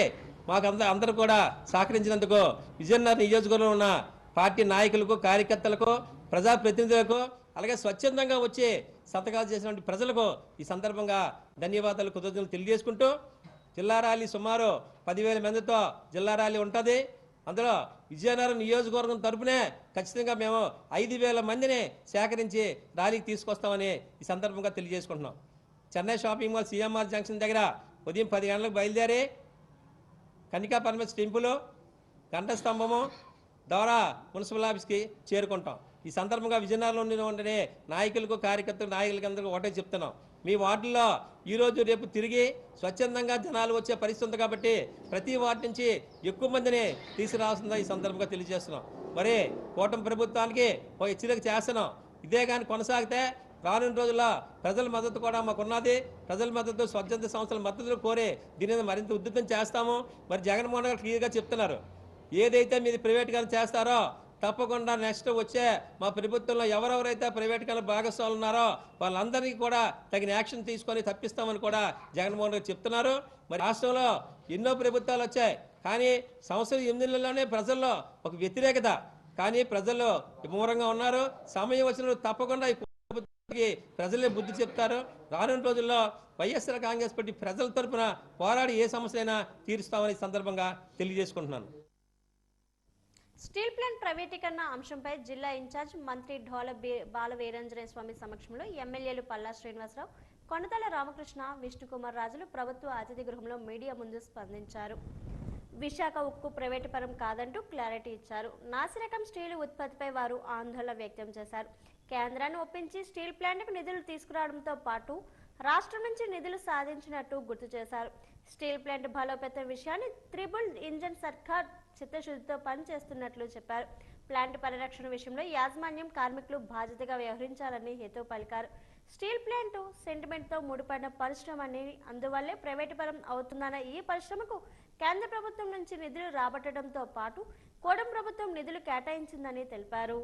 మాకు అందరూ కూడా సహకరించినందుకు విజయనగరం నియోజకవర్గంలో ఉన్న పార్టీ నాయకులకు, కార్యకర్తలకు, ప్రజాప్రతినిధులకు, అలాగే స్వచ్ఛందంగా వచ్చి సంతకాలు చేసినటువంటి ప్రజలకు ఈ సందర్భంగా ధన్యవాదాలు కృతజ్ఞతలు తెలియజేసుకుంటూ జిల్లా ర్యాలీ సుమారు 10,000 మందితో జిల్లా ర్యాలీ ఉంటుంది. అందులో విజయనగరం నియోజకవర్గం తరపునే ఖచ్చితంగా మేము 5,000 మందిని సేకరించి ర్యాలీకి తీసుకొస్తామని ఈ సందర్భంగా తెలియజేసుకుంటున్నాం. Chennai shopping mall CMR junction దగ్గర ఉదయం 10 గంటలకు బయలుదేరి కన్నికా పరమేశ్వర టెంపుల్ గంట స్తంభము ద్వారా మున్సిపల్ ఆఫీస్కి చేరుకుంటాం. ఈ సందర్భంగా విజయనగరంలో ఉండే నాయకులకు కార్యకర్తలు నాయకులకి అందరికీ ఒకటే చెప్తున్నాం, మీ వార్డుల్లో ఈరోజు రేపు తిరిగి స్వచ్ఛందంగా జనాలు వచ్చే పరిస్థితి ఉంది కాబట్టి ప్రతి వార్డు నుంచి ఎక్కువ మందిని తీసుకురావాల్సిందా ఈ సందర్భంగా తెలియజేస్తున్నాం. మరి కూటమి ప్రభుత్వానికి ఒక హెచ్చరిక చేస్తున్నాం, ఇదే కానీ కొనసాగితే రానున్న రోజుల్లో ప్రజల మద్దతు కూడా మాకున్నది. ప్రజల మద్దతు స్వచ్ఛంద సంస్థల మద్దతులు కోరి దీనిని మరింత ఉధృతం చేస్తాము. మరి జగన్మోహన్ గారు క్లియర్గా చెప్తున్నారు, ఏదైతే మీరు ప్రైవేట్గా చేస్తారో తప్పకుండా నెక్స్ట్ వచ్చే మా ప్రభుత్వంలో ఎవరెవరైతే ప్రైవేట్గా భాగస్వాములు ఉన్నారో వాళ్ళందరికీ కూడా తగిన యాక్షన్ తీసుకొని తప్పిస్తామని కూడా జగన్మోహన్ గారు చెప్తున్నారు. మరి రాష్ట్రంలో ఎన్నో ప్రభుత్వాలు వచ్చాయి, కానీ సంవత్సరం 8 నెలల్లోనే ప్రజల్లో ఒక వ్యతిరేకత, కానీ ప్రజల్లో మూలంగా ఉన్నారు. సమయం వచ్చినప్పుడు తప్పకుండా ఈ ప్రభుత్వానికి ప్రజలే బుద్ధి చెప్తారు. రానున్న రోజుల్లో వైఎస్ఆర్ కాంగ్రెస్ పార్టీ ప్రజల తరఫున పోరాడి ఏ సమస్య అయినా తీరుస్తామని సందర్భంగా తెలియజేసుకుంటున్నాను. స్టీల్ ప్లాంట్ ప్రైవేటీకరణ అంశంపై జిల్లా ఇన్ఛార్జ్ మంత్రి ఢోల బాల వీరాంజనేయ స్వామి సమక్షంలో ఎమ్మెల్యేలు పల్లా శ్రీనివాసరావు, కొనతల రామకృష్ణ, విష్ణుకుమార్ రాజులు ప్రభుత్వ అతిథి గృహంలో మీడియా ముందు స్పందించారు. విశాఖ ఉక్కు ప్రైవేటు పరం కాదంటూ క్లారిటీ ఇచ్చారు. నాసిరకం స్టీల్ ఉత్పత్తిపై వారు ఆందోళన వ్యక్తం చేశారు. కేంద్రాన్ని ఒప్పించి స్టీల్ ప్లాంట్కు నిధులు తీసుకురావడంతో పాటు రాష్ట్రం నుంచి నిధులు సాధించినట్టు గుర్తు చేశారు. స్టీల్ ప్లాంట్ బలోపేతం విషయాన్ని త్రిబుల్ ఇంజన్ సర్కార్ చిత్తశుద్ధితో పనిచేస్తున్నట్లు చెప్పారు. ప్లాంట్ పరిరక్షణ విషయంలో యాజమాన్యం, కార్మికులు బాధ్యతగా వ్యవహరించాలని హితవు పలికారు. స్టీల్ ప్లాంట్ సెంటిమెంట్తో ముడిపడిన పరిశ్రమ అని, అందువల్లే ప్రైవేటు పరం అవుతుందన్న ఈ పరిశ్రమకు కేంద్ర ప్రభుత్వం నుంచి నిధులు రాబట్టడంతో పాటు కూటమి ప్రభుత్వం నిధులు కేటాయించిందని తెలిపారు.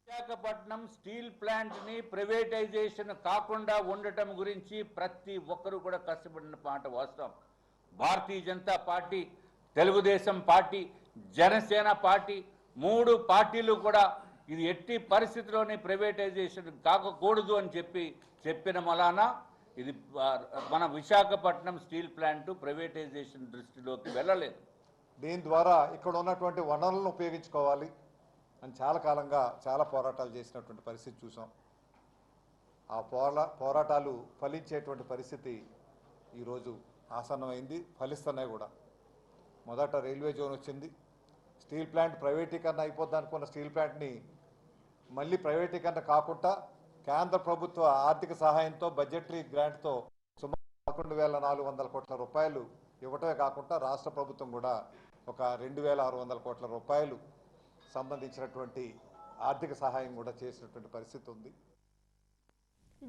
విశాఖపట్నం స్టీల్ ప్లాంట్ని ప్రైవేటైజేషన్ కాకుండా ఉండటం గురించి ప్రతి ఒక్కరూ కూడా కష్టపడిన మాట వాస్తవం. Bharatiya Janata party, Telugu Desam party, Janasena party 3 పార్టీలు కూడా ఇది ఎట్టి పరిస్థితిలోనే ప్రైవేటైజేషన్ కాకూడదు అని చెప్పిన మలాన ఇది మన విశాఖపట్నం స్టీల్ ప్లాంట్ ప్రైవేటైజేషన్ దృష్టిలోకి వెళ్ళలేదు. దీని ద్వారా ఇక్కడ ఉన్నటువంటి వనరులను ఉపయోగించుకోవాలి అని చాలా కాలంగా చాలా పోరాటాలు చేసినటువంటి పరిస్థితి చూసాం. ఆ పోరాటాలు ఫలించేటువంటి పరిస్థితి ఈరోజు ఆసన్నమైంది, ఫలిస్తున్నాయి కూడా. మొదట రైల్వే జోన్ వచ్చింది, స్టీల్ ప్లాంట్ ప్రైవేటీకరణ అయిపోద్ది అనుకున్న స్టీల్ ప్లాంట్ని మళ్ళీ ప్రైవేటీకరణ కాకుండా కేంద్ర ప్రభుత్వ ఆర్థిక సహాయంతో బడ్జెటరీ గ్రాంట్తో సుమారు 11,400 కోట్ల రూపాయలు ఇవ్వటమే కాకుండా రాష్ట్ర ప్రభుత్వం కూడా ఒక 2,600 కోట్ల రూపాయలు సంబంధించినటువంటి ఆర్థిక సహాయం కూడా చేసినటువంటి పరిస్థితి ఉంది.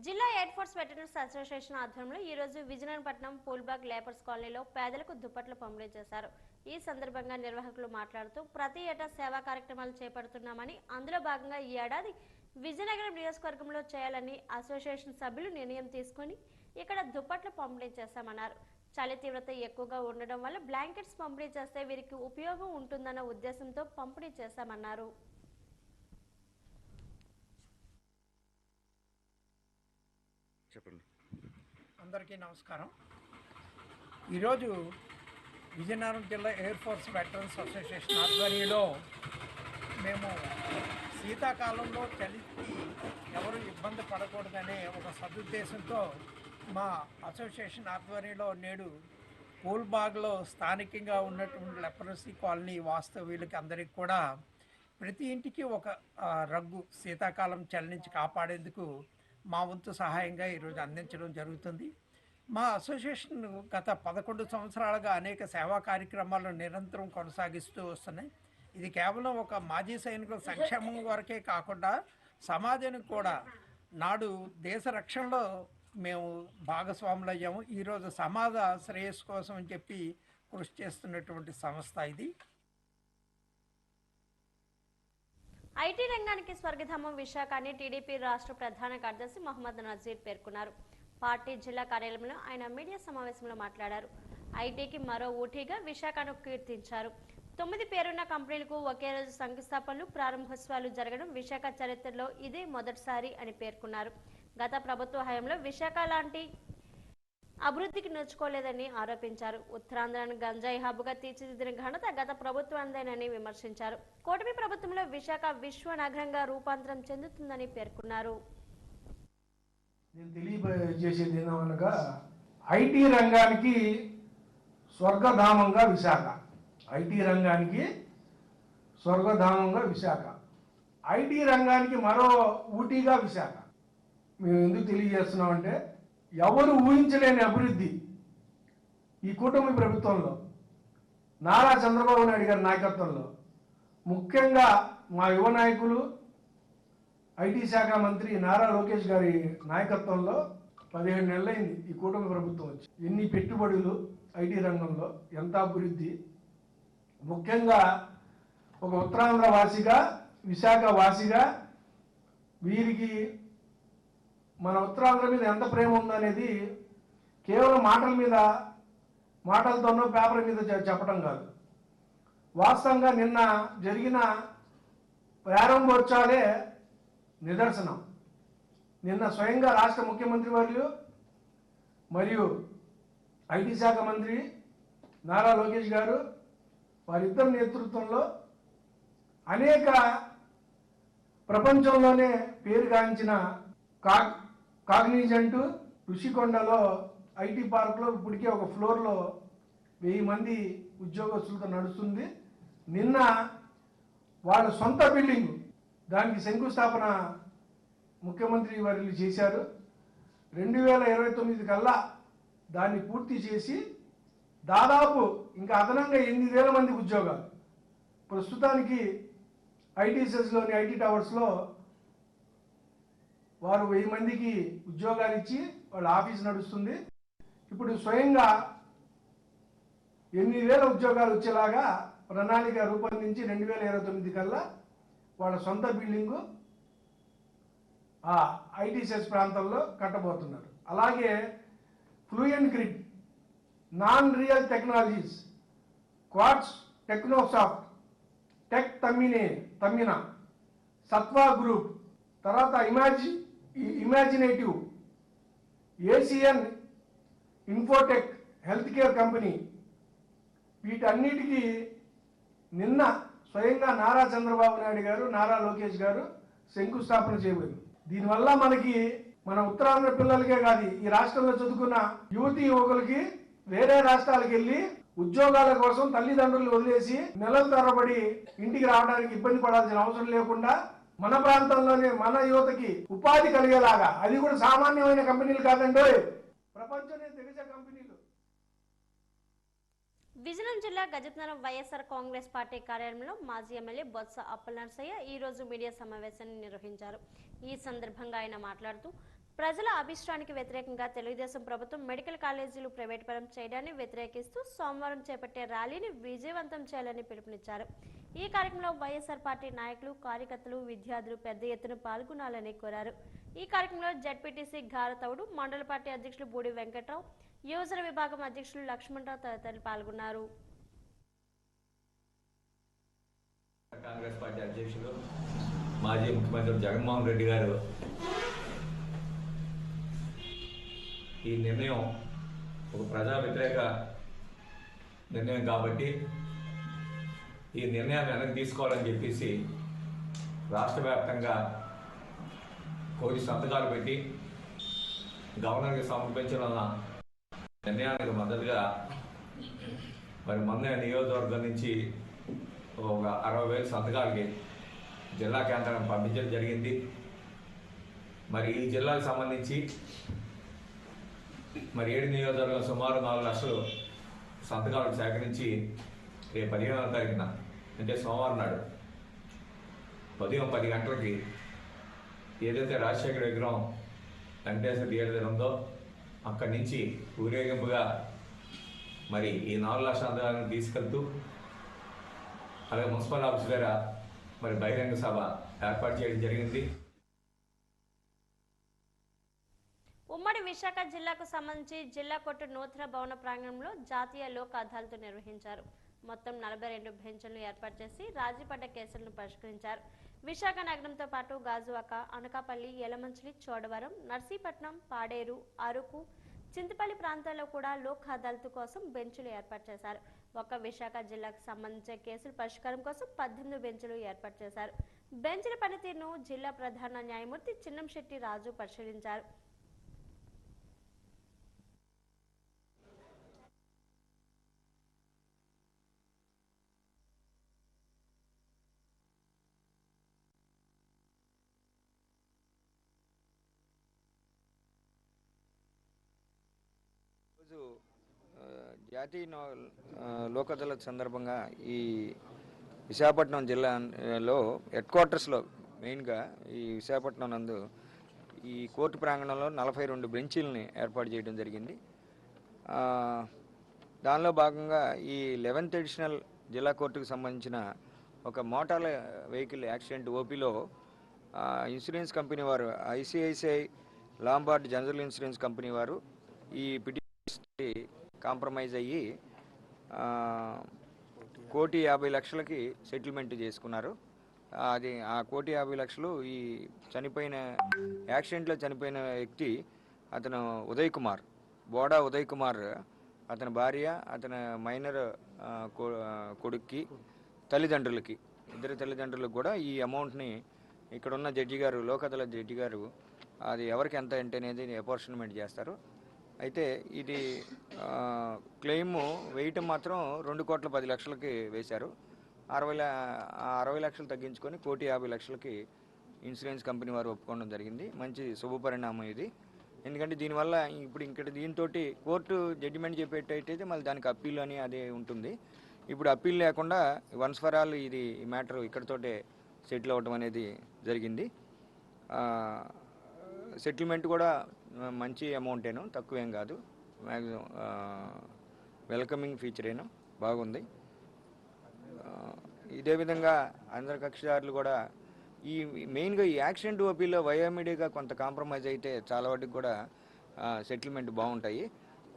జిల్లా ఎయిర్ ఫోర్స్ వెటరన్స్ అసోసియేషన్ ఆధ్వర్యంలో ఈ రోజు విజయనగరం పూల్బాగ్ లేబర్స్ కాలనీలో పేదలకు దుప్పట్లు పంపిణీ చేశారు. ఈ సందర్భంగా నిర్వాహకులు మాట్లాడుతూ ప్రతి ఏటా సేవా కార్యక్రమాలు చేపడుతున్నామని, అందులో భాగంగా ఈ ఏడాది విజయనగరం నియోజకవర్గంలో చేయాలని అసోసియేషన్ సభ్యులు నిర్ణయం తీసుకుని ఇక్కడ దుప్పట్లు పంపిణీ చేశామన్నారు. చలి తీవ్రత ఎక్కువగా ఉండడం వల్ల బ్లాంకెట్స్ పంపిణీ చేస్తే వీరికి ఉపయోగం ఉంటుందన్న ఉద్దేశంతో పంపిణీ చేశామన్నారు. అందరికీ నమస్కారం. ఈరోజు విజయనగరం జిల్లా ఎయిర్ ఫోర్స్ వెటరన్స్ అసోసియేషన్ ఆధ్వర్యంలో మేము శీతాకాలంలో చలికి ఎవరు ఇబ్బంది పడకూడదనే ఒక సదుద్దేశంతో మా అసోసియేషన్ ఆధ్వర్యంలో నేడు పూల్బాగ్లో స్థానికంగా ఉన్నటువంటి లెప్రసీ కాలనీ వాస్తవ్యులకి అందరికీ కూడా ప్రతి ఇంటికి ఒక రగ్గు శీతాకాలం చలి నుంచి కాపాడేందుకు మా వంతు సహాయంగా ఈరోజు అందించడం జరుగుతుంది. మా అసోసియేషన్ గత 11 సంవత్సరాలుగా అనేక సేవా కార్యక్రమాలను నిరంతరం కొనసాగిస్తూ వస్తున్నాయి. ఇది కేవలం ఒక మాజీ సైనికుల సంక్షేమం వరకే కాకుండా సమాజానికి కూడా నాడు దేశ రక్షణలో మేము భాగస్వాములు అయ్యాము. ఈరోజు సమాజ శ్రేయస్సు కోసం అని చెప్పి కృషి చేస్తున్నటువంటి సంస్థ ఇది. ఐటీ రంగానికి స్వర్గధామం విశాఖ అని టీడీపీ రాష్ట్ర ప్రధాన కార్యదర్శి మహమ్మద్ నజీర్ పేర్కొన్నారు. పార్టీ జిల్లా కార్యాలయంలో ఆయన మీడియా సమావేశంలో మాట్లాడారు. ఐటీకి మరో ఊటీగా విశాఖను కీర్తించారు. 9 పేరున్న కంపెనీలకు ఒకే రోజు శంకుస్థాపనలు, ప్రారంభోత్సవాలు జరగడం విశాఖ చరిత్రలో ఇదే మొదటిసారి అని పేర్కొన్నారు. గత ప్రభుత్వ హయాంలో విశాఖ లాంటి అభివృద్ధికి నోచుకోలేదని ఆరోపించారు. ఉత్తరాంధ్రను గంజాయి హబ్గా తీర్చిదిద్దిన ఘనత గత ప్రభుత్వానిదేనని విమర్శించారు. కూటమి ప్రభుత్వంలో విశాఖ విశ్వ నగరంగా రూపాంతరం చెందుతుందని పేర్కొన్నారు. నేను తెలియజేసేది ఏమనగా ఐటీ రంగానికి స్వర్గధామంగా విశాఖ, ఐటీ రంగానికి స్వర్గధామంగా విశాఖ, ఐటీ రంగానికి మరో ఊటీగా విశాఖ. మేము ఎందుకు తెలియజేస్తున్నామంటే ఎవరు ఊహించలేని అభివృద్ధి ఈ కూటమి ప్రభుత్వంలో నారా చంద్రబాబు నాయుడు గారి నాయకత్వంలో, ముఖ్యంగా మా యువ నాయకులు ఐటీ శాఖ మంత్రి నారా లోకేష్ గారి నాయకత్వంలో 17 నెలలైంది ఈ కూటమి ప్రభుత్వం వచ్చి. ఎన్ని పెట్టుబడులు ఐటీ రంగంలో, ఎంత అభివృద్ధి. ముఖ్యంగా ఒక ఉత్తరాంధ్ర వాసిగా, విశాఖ వాసిగా వీరికి మన ఉత్తరాంధ్ర మీద ఎంత ప్రేమ ఉందనేది కేవలం మాటలతోనో పేపర్ మీద చెప్పడం కాదు. వాస్తవంగా నిన్న జరిగిన ప్రారంభోత్సవాలే నిదర్శనం. నిన్న స్వయంగా రాష్ట్ర ముఖ్యమంత్రి వర్యులు మరియు ఐటీ శాఖ మంత్రి నారా లోకేష్ గారు వారిద్దరి నేతృత్వంలో అనేక ప్రపంచంలోనే పేరుగాంచిన కాగ్నిజెంట్ ఋషికొండలో ఐటీ పార్క్లో ఇప్పటికే ఒక ఫ్లోర్లో 1000 మంది ఉద్యోగస్తులతో నడుస్తుంది. నిన్న వాళ్ళ సొంత బిల్డింగ్ దానికి శంకుస్థాపన ముఖ్యమంత్రి వర్యులు చేశారు. 2029 కల్లా దాన్ని పూర్తి చేసి దాదాపు ఇంకా అదనంగా 8,000 మంది ఉద్యోగాలు. ప్రస్తుతానికి ఐటీ సెస్లోని ఐటీ టవర్స్లో వారు 1000 మందికి ఉద్యోగాలు ఇచ్చి వాళ్ళ ఆఫీస్ నడుస్తుంది. ఇప్పుడు స్వయంగా 8,000 ఉద్యోగాలు వచ్చేలాగా ప్రణాళిక రూపొందించి 2029 కల్లా వాళ్ళ సొంత బిల్డింగు ఆ ఐటీ సెస్ ప్రాంతంలో కట్టబోతున్నారు. అలాగే fluent grid, non real technologies, quartz technosoft, tech Tammina, Satva group, తర్వాత imaginative, Asian infotech health care company, వీటన్నిటికీ నిన్న స్వయంగా నారా చంద్రబాబు నాయుడు గారు, నారా లోకేష్ గారు శంకుస్థాపన చేయబోయింది. దీనివల్ల మన ఉత్తరాంధ్ర పిల్లలకే కాదు, ఈ రాష్ట్రంలో చదువుకున్న యువతీ యువకులకి వేరే రాష్ట్రాలకు వెళ్ళి ఉద్యోగాల కోసం తల్లిదండ్రులు వదిలేసి నెలల తరబడి ఇంటికి రావడానికి ఇబ్బంది పడాల్సిన అవసరం లేకుండా మన ప్రాంతంలోనే మన యువతకి ఉపాధి కలిగేలాగా, అది కూడా సామాన్యమైన కంపెనీలు కాదండి, ప్రపంచంలో దిగజ కంపెనీలు. విజయనగరం జిల్లా గజపతినగరం వైఎస్ఆర్ కాంగ్రెస్ పార్టీ కార్యాలయంలో మాజీ ఎమ్మెల్యే బొత్స అప్పలనరసయ్య ఈ రోజు మీడియా సమావేశాన్ని నిర్వహించారు. ఈ సందర్భంగా ఆయన మాట్లాడుతూ ప్రజల అభిష్టానికి వ్యతిరేకంగా తెలుగుదేశం ప్రభుత్వం మెడికల్ కాలేజీలు ప్రైవేటుపరం చేయడాన్ని వ్యతిరేకిస్తూ సోమవారం చేపట్టే ర్యాలీని విజయవంతం చేయాలని పిలుపునిచ్చారు. ఈ కార్యక్రమంలో వైఎస్ఆర్ పార్టీ నాయకులు, కార్యకర్తలు, విద్యార్థులు పెద్ద ఎత్తున పాల్గొనాలని కోరారు. ఈ కార్యక్రమంలో జెడ్పీటీసీ గారతవుడు, మండల పార్టీ అధ్యక్షులు బూడి వెంకట్రావు, యువజన విభాగం అధ్యక్షులు లక్ష్మణరావు తదితరులు పాల్గొన్నారు. కాంగ్రెస్ పార్టీ అధ్యక్షులు మాజీ ముఖ్యమంత్రి జగన్మోహన్ రెడ్డి గారు ఈ నిర్ణయం ఒక ప్రజా వ్యతిరేక నిర్ణయం కాబట్టి ఈ నిర్ణయాన్ని వెనక్కి తీసుకోవాలని చెప్పేసి రాష్ట్ర వ్యాప్తంగా కోటి సంతకాలు పెట్టి గవర్నర్కి సమర్పించిన నిర్ణయానికి మద్దతుగా మరి మొన్న నియోజకవర్గం నుంచి ఒక 60,000 సంతకాలకి జిల్లా కేంద్రానికి పంపించడం జరిగింది. మరి ఈ జిల్లాకు సంబంధించి మరి 7 నియోజకవర్గం సుమారు 4 లక్షలు సంతకాలు సేకరించి రేపు 15వ తారీఖున అంటే సోమవారం నాడు ఉదయం 10 గంటలకి ఏదైతే రాజశేఖర విగ్రహం వెంకటేశ్వర థియేటర్ ఉందో అక్కడి నుంచి ఊరేగింపుగా మరి ఈ 4 లక్షల సంతకాలను తీసుకెళ్తూ అలాగే మున్సిపల్ ఆఫీస్ దగ్గర మరి బహిరంగ సభ ఏర్పాటు చేయడం జరిగింది. ఉమ్మడి విశాఖ జిల్లాకు సంబంధించి జిల్లా కోర్టు నూతన భవన ప్రాంగణంలో జాతీయ లోక్ అదాలత్ నిర్వహించారు. మొత్తం 42 బెంచ్లను ఏర్పాటు చేసి రాజీపడ్డ కేసులను పరిష్కరించారు. విశాఖ నగరంతో పాటు గాజువాక, అనకాపల్లి, యలమంచిలి, చోడవరం, నర్సీపట్నం, పాడేరు, అరకు, చింతపల్లి ప్రాంతాల్లో కూడా లోక్ అదాలత్ కోసం బెంచ్లు ఏర్పాటు చేశారు. ఒక్క విశాఖ జిల్లాకు సంబంధించిన కేసుల పరిష్కారం కోసం 18 బెంచ్లు ఏర్పాటు చేశారు. బెంచ్ల పనితీరును జిల్లా ప్రధాన న్యాయమూర్తి చిన్నంశెట్టి రాజు పరిశీలించారు. జాతీయ లోక్ అదాలత్ సందర్భంగా ఈ విశాఖపట్నం జిల్లాలో హెడ్ క్వార్టర్స్లో మెయిన్గా ఈ విశాఖపట్నం నందు ఈ కోర్టు ప్రాంగణంలో 42 బెంచీలని ఏర్పాటు చేయడం జరిగింది. దానిలో భాగంగా ఈ 11th ఎడిషనల్ జిల్లా కోర్టుకు సంబంధించిన ఒక మోటార్ వెహికల్ యాక్సిడెంట్ ఓపీలో ఇన్సూరెన్స్ కంపెనీ వారు ICICI Lombard general insurance company వారు ఈ పిటిషన్ కాంప్రమైజ్ అయ్యి 1,50,00,000కి సెటిల్మెంట్ చేసుకున్నారు. అది ఆ 1,50,00,000 ఈ చనిపోయిన యాక్సిడెంట్లో చనిపోయిన వ్యక్తి అతను ఉదయ్ కుమార్, బోడా ఉదయ్ కుమార్, అతని భార్య, అతని మైనర్ కొడుక్కి, తల్లిదండ్రులకి, ఇద్దరు తల్లిదండ్రులకు కూడా ఈ అమౌంట్ని ఇక్కడున్న జడ్జి గారు, లోక్ అదాలత్ జడ్జి గారు అది ఎవరికి ఎంత అంటే అనేది అపార్షన్మెంట్ చేస్తారు. అయితే ఇది క్లెయిమ్ వేయటం మాత్రం 2,10,00,000కి వేశారు. 60 లక్షలు తగ్గించుకొని 1,50,00,000కి ఇన్సూరెన్స్ కంపెనీ వారు ఒప్పుకోవడం జరిగింది. మంచి శుభపరిణామం ఇది. ఎందుకంటే దీనివల్ల ఇప్పుడు ఇక్కడ దీంతో కోర్టు జడ్జిమెంట్ చెప్పేటైతే మళ్ళీ దానికి అప్పీల్ అని అదే ఉంటుంది. ఇప్పుడు అప్పీల్ లేకుండా వన్స్ ఫర్ ఆల్ ఇది మ్యాటర్ ఇక్కడతోటే సెటిల్ అవ్వడం అనేది జరిగింది. సెటిల్మెంట్ కూడా మంచి అమౌంటేను, తక్కువేం కాదు. మ్యాక్సిమం వెల్కమింగ్ ఫీచరేను, బాగుంది. ఇదే విధంగా అందరి కక్షిదారులు కూడా ఈ మెయిన్గా ఈ యాక్సిడెంట్ ఓపీలో వయోమిడిగా కొంత కాంప్రమైజ్ అయితే చాలా వాటికి కూడా సెటిల్మెంట్ బాగుంటాయి.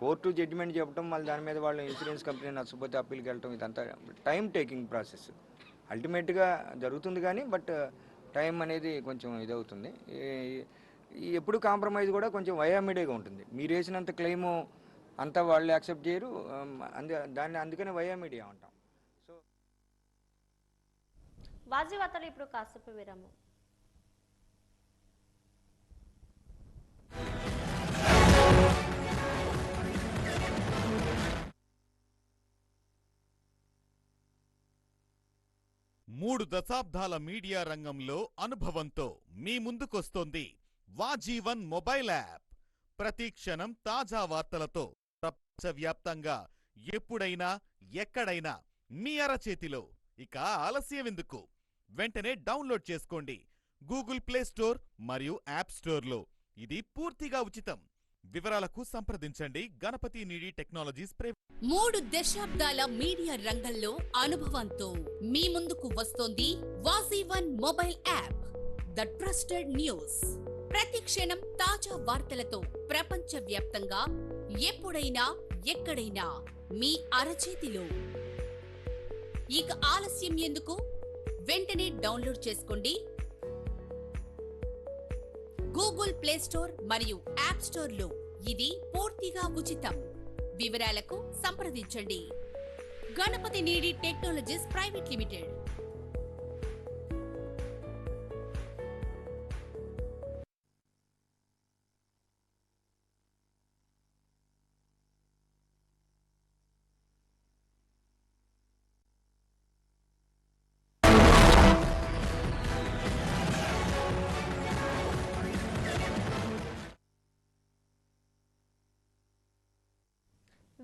కోర్టు జడ్జిమెంట్ చెప్పడం, మళ్ళీ దాని మీద వాళ్ళు ఇన్సూరెన్స్ కంపెనీ నచ్చకపోతే అప్పీల్కి వెళ్ళటం, ఇదంతా టైం టేకింగ్ ప్రాసెస్. అల్టిమేట్గా జరుగుతుంది కానీ బట్ టైం అనేది కొంచెం ఇదవుతుంది. ఎప్పుడు కాంప్రమైజ్ కూడా కొంచెం వయోమిడిగా ఉంటుంది. మీరు వేసినంత క్లెయిము అంతా వాళ్ళు యాక్సెప్ట్ చేయరు, అందుకనే వయోమిడియా అంటాం. సో వాజీవార్తలు ఇప్పుడు కాసేపు విరామం. మూడు దశాబ్దాల మీడియా రంగంలో అనుభవంతో మీ ముందుకొస్తోంది వాజీవన్ మొబైల్ యాప్. ప్రతి క్షణం తాజా వార్తలతో ప్రపంచవ్యాప్తంగా ఎప్పుడైనా ఎక్కడైనా మీ అరచేతిలో. ఇక ఆలస్యమెందుకు? వెంటనే డౌన్లోడ్ చేసుకోండి గూగుల్ ప్లే స్టోర్ మరియు యాప్ స్టోర్లో. ఇది పూర్తిగా ఉచితం. వివరాలకు సంప్రదించండి గణపతి నీడి టెక్నాలజీస్ ప్రైవేట్. 3 దశాబ్దాల మీడియా రంగంలో అనుభవంతో మీ ముందుకు వస్తోంది వాజీవన్ mobile app, the trusted news. ప్రతి క్షణం తాజా వార్తలతో ప్రపంచవ్యాప్తంగా ఎప్పుడైనా ఎక్కడైనా మీ అరచేతిలో. ఇక ఆలస్యం ఎందుకు? వెంటనే డౌన్లోడ్ చేసుకోండి గూగుల్ ప్లే స్టోర్ మరియు యాప్ స్టోర్లో. ఇది పూర్తిగా ఉచితం. వివరాలకు సంప్రదించండి Ganapati Needi technologies private limited.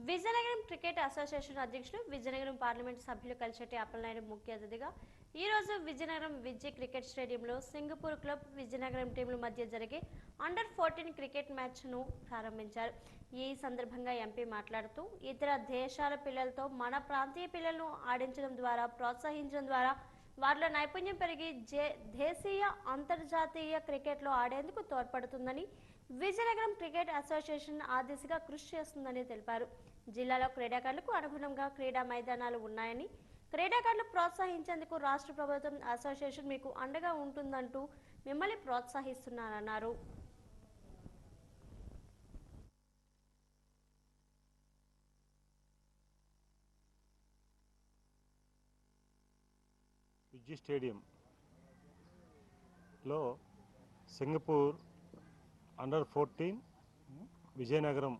Vizianagaram cricket association అధ్యక్షులు, విజయనగరం పార్లమెంటు సభ్యులు కలిశెట్టి అప్పలనాయుడు ముఖ్య అతిథిగా ఈరోజు విజయనగరం విజయ్ క్రికెట్ స్టేడియంలో సింగపూర్ క్లబ్ విజయనగరం టీంల మధ్య జరిగే అండర్-14 క్రికెట్ మ్యాచ్ను ప్రారంభించారు. ఈ సందర్భంగా ఎంపీ మాట్లాడుతూ, ఇతర దేశాల పిల్లలతో మన ప్రాంతీయ పిల్లలను ఆడించడం ద్వారా, ప్రోత్సహించడం ద్వారా వారిలో నైపుణ్యం పెరిగి దేశీయ, అంతర్జాతీయ క్రికెట్లో ఆడేందుకు తోడ్పడుతుందని, విజయనగరం క్రికెట్ అసోసియేషన్ ఆ దిశగా కృషి చేస్తుందని తెలిపారు. జిల్లాలో క్రీడాకారులకు అనుగుణంగా క్రీడా మైదానాలు ఉన్నాయని, క్రీడాకారులు ప్రోత్సహించేందుకు రాష్ట్ర ప్రభుత్వం అసోసియేషన్ మీకు అండగా ఉంటుందంటూ మిమ్మల్ని ప్రోత్సహిస్తున్నారన్నారు. విజయ్ స్టేడియంలో సింగపూర్ అండర్-14 విజయనగరం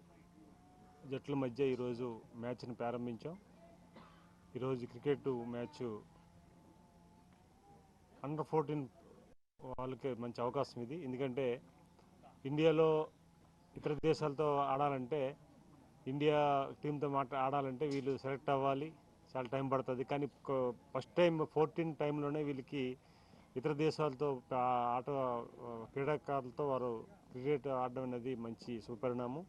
జట్ల మధ్య ఈరోజు మ్యాచ్ని ప్రారంభించాం. ఈరోజు క్రికెట్ మ్యాచ్ అండర్-14 వాళ్ళకి మంచి అవకాశం ఇది. ఎందుకంటే ఇండియాలో ఇతర దేశాలతో ఆడాలంటే, ఇండియా టీంతో ఆడాలంటే వీళ్ళు సెలెక్ట్ అవ్వాలి, చాలా టైం పడుతుంది. కానీ ఫస్ట్ టైం 14 టైంలోనే వీళ్ళకి ఇతర దేశాలతో క్రీడాకారులతో వారు క్రికెట్ ఆడడం అనేది మంచి సుపరిణామం.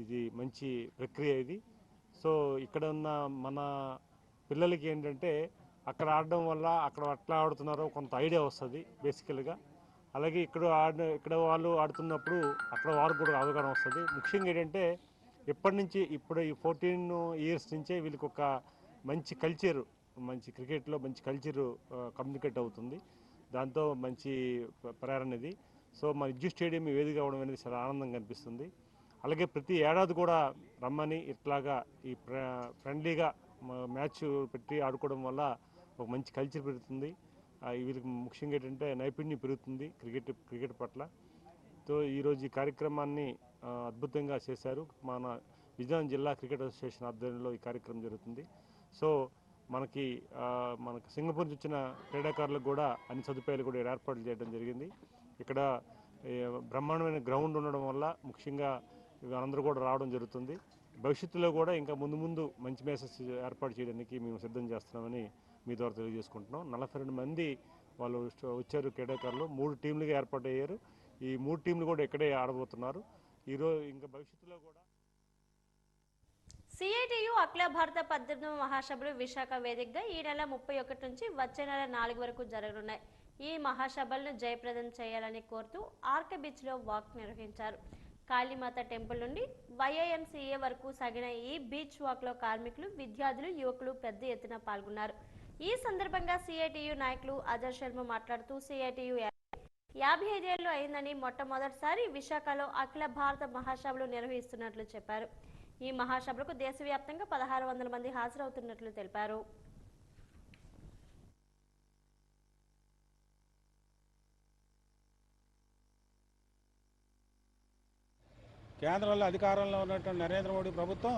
ఇది మంచి ప్రక్రియ ఇది. సో ఇక్కడ ఉన్న మన పిల్లలకి ఏంటంటే అక్కడ ఆడడం వల్ల అక్కడ ఎట్లా ఆడుతున్నారో కొంత ఐడియా వస్తుంది బేసికల్గా. అలాగే ఇక్కడ వాళ్ళు ఆడుతున్నప్పుడు అక్కడ వారికి కూడా అవగాహన వస్తుంది. ముఖ్యంగా ఏంటంటే ఇప్పుడు ఈ 14 ఇయర్స్ నుంచే వీళ్ళకి ఒక మంచి కల్చర్, మంచి క్రికెట్లో మంచి కల్చర్ కమ్యూనికేట్ అవుతుంది. దాంతో మంచి ప్రేరణ ఇది. సో మన విజయ్ స్టేడియం వేదిక అవడం అనేది చాలా ఆనందంగా అనిపిస్తుంది. అలాగే ప్రతి ఏడాది కూడా రమ్మని ఇట్లాగా ఈ ఫ్రెండ్లీగా మ్యాచ్ పెట్టి ఆడుకోవడం వల్ల ఒక మంచి కల్చర్ పెరుగుతుంది. వీరికి ముఖ్యంగా ఏంటంటే నైపుణ్యం పెరుగుతుంది క్రికెట్ పట్ల. సో ఈరోజు ఈ కార్యక్రమాన్ని అద్భుతంగా చేశారు. మన విజయనగరం జిల్లా క్రికెట్ అసోసియేషన్ ఆధ్వర్యంలో ఈ కార్యక్రమం జరుగుతుంది. సో మనకి సింగపూర్ నుంచి వచ్చిన క్రీడాకారులకు కూడా అన్ని సదుపాయాలు కూడా ఏర్పాట్లు చేయడం జరిగింది. ఇక్కడ బ్రహ్మాండమైన గ్రౌండ్ ఉండడం వల్ల ముఖ్యంగా అందరూ కూడా రావడం జరుగుతుంది. భవిష్యత్తులో కూడా ఇంకా ముందు మంచి మ్యాచెస్ ఏర్పాటు చేయడానికి మేము సిద్ధం చేస్తున్నామని మీ ద్వారా తెలియజేసుకుంటున్నాం. 42 మంది వాళ్ళు వచ్చారు క్రీడాకారులు. 3 టీంలుగా ఏర్పాటు అయ్యారు. ఈ 3 టీంలు కూడా ఇక్కడే ఆడబోతున్నారు. ఈరోజు ఇంకా భవిష్యత్తులో కూడా సిఐటియు అఖిల భారత 18వ మహాసభలు విశాఖ వేదికగా ఈ నెల 31 నుంచి వచ్చే నెల 4 వరకు జరగనున్నాయి. ఈ మహాసభలను జయప్రదం చేయాలని కోరుతూ ఆర్కే బీచ్లో వాక్ నిర్వహించారు. కాళీమాత టెంపుల్ నుండి YIMCA వరకు సాగిన ఈ బీచ్ వాక్లో కార్మికులు, విద్యార్థులు, యువకులు పెద్ద ఎత్తున పాల్గొన్నారు. ఈ సందర్భంగా సిఐటియు నాయకులు అజర్ శర్మ మాట్లాడుతూ సిఐటియు 55 ఏళ్లు అయిందని మొట్టమొదటిసారి విశాఖలో అఖిల భారత మహాసభలు నిర్వహిస్తున్నట్లు చెప్పారు. ఈ మహాసభలకు దేశవ్యాప్తంగా 1600 మంది హాజరవుతున్నట్లు తెలిపారు. కేంద్రంలో అధికారంలో ఉన్నటువంటి నరేంద్ర మోడీ ప్రభుత్వం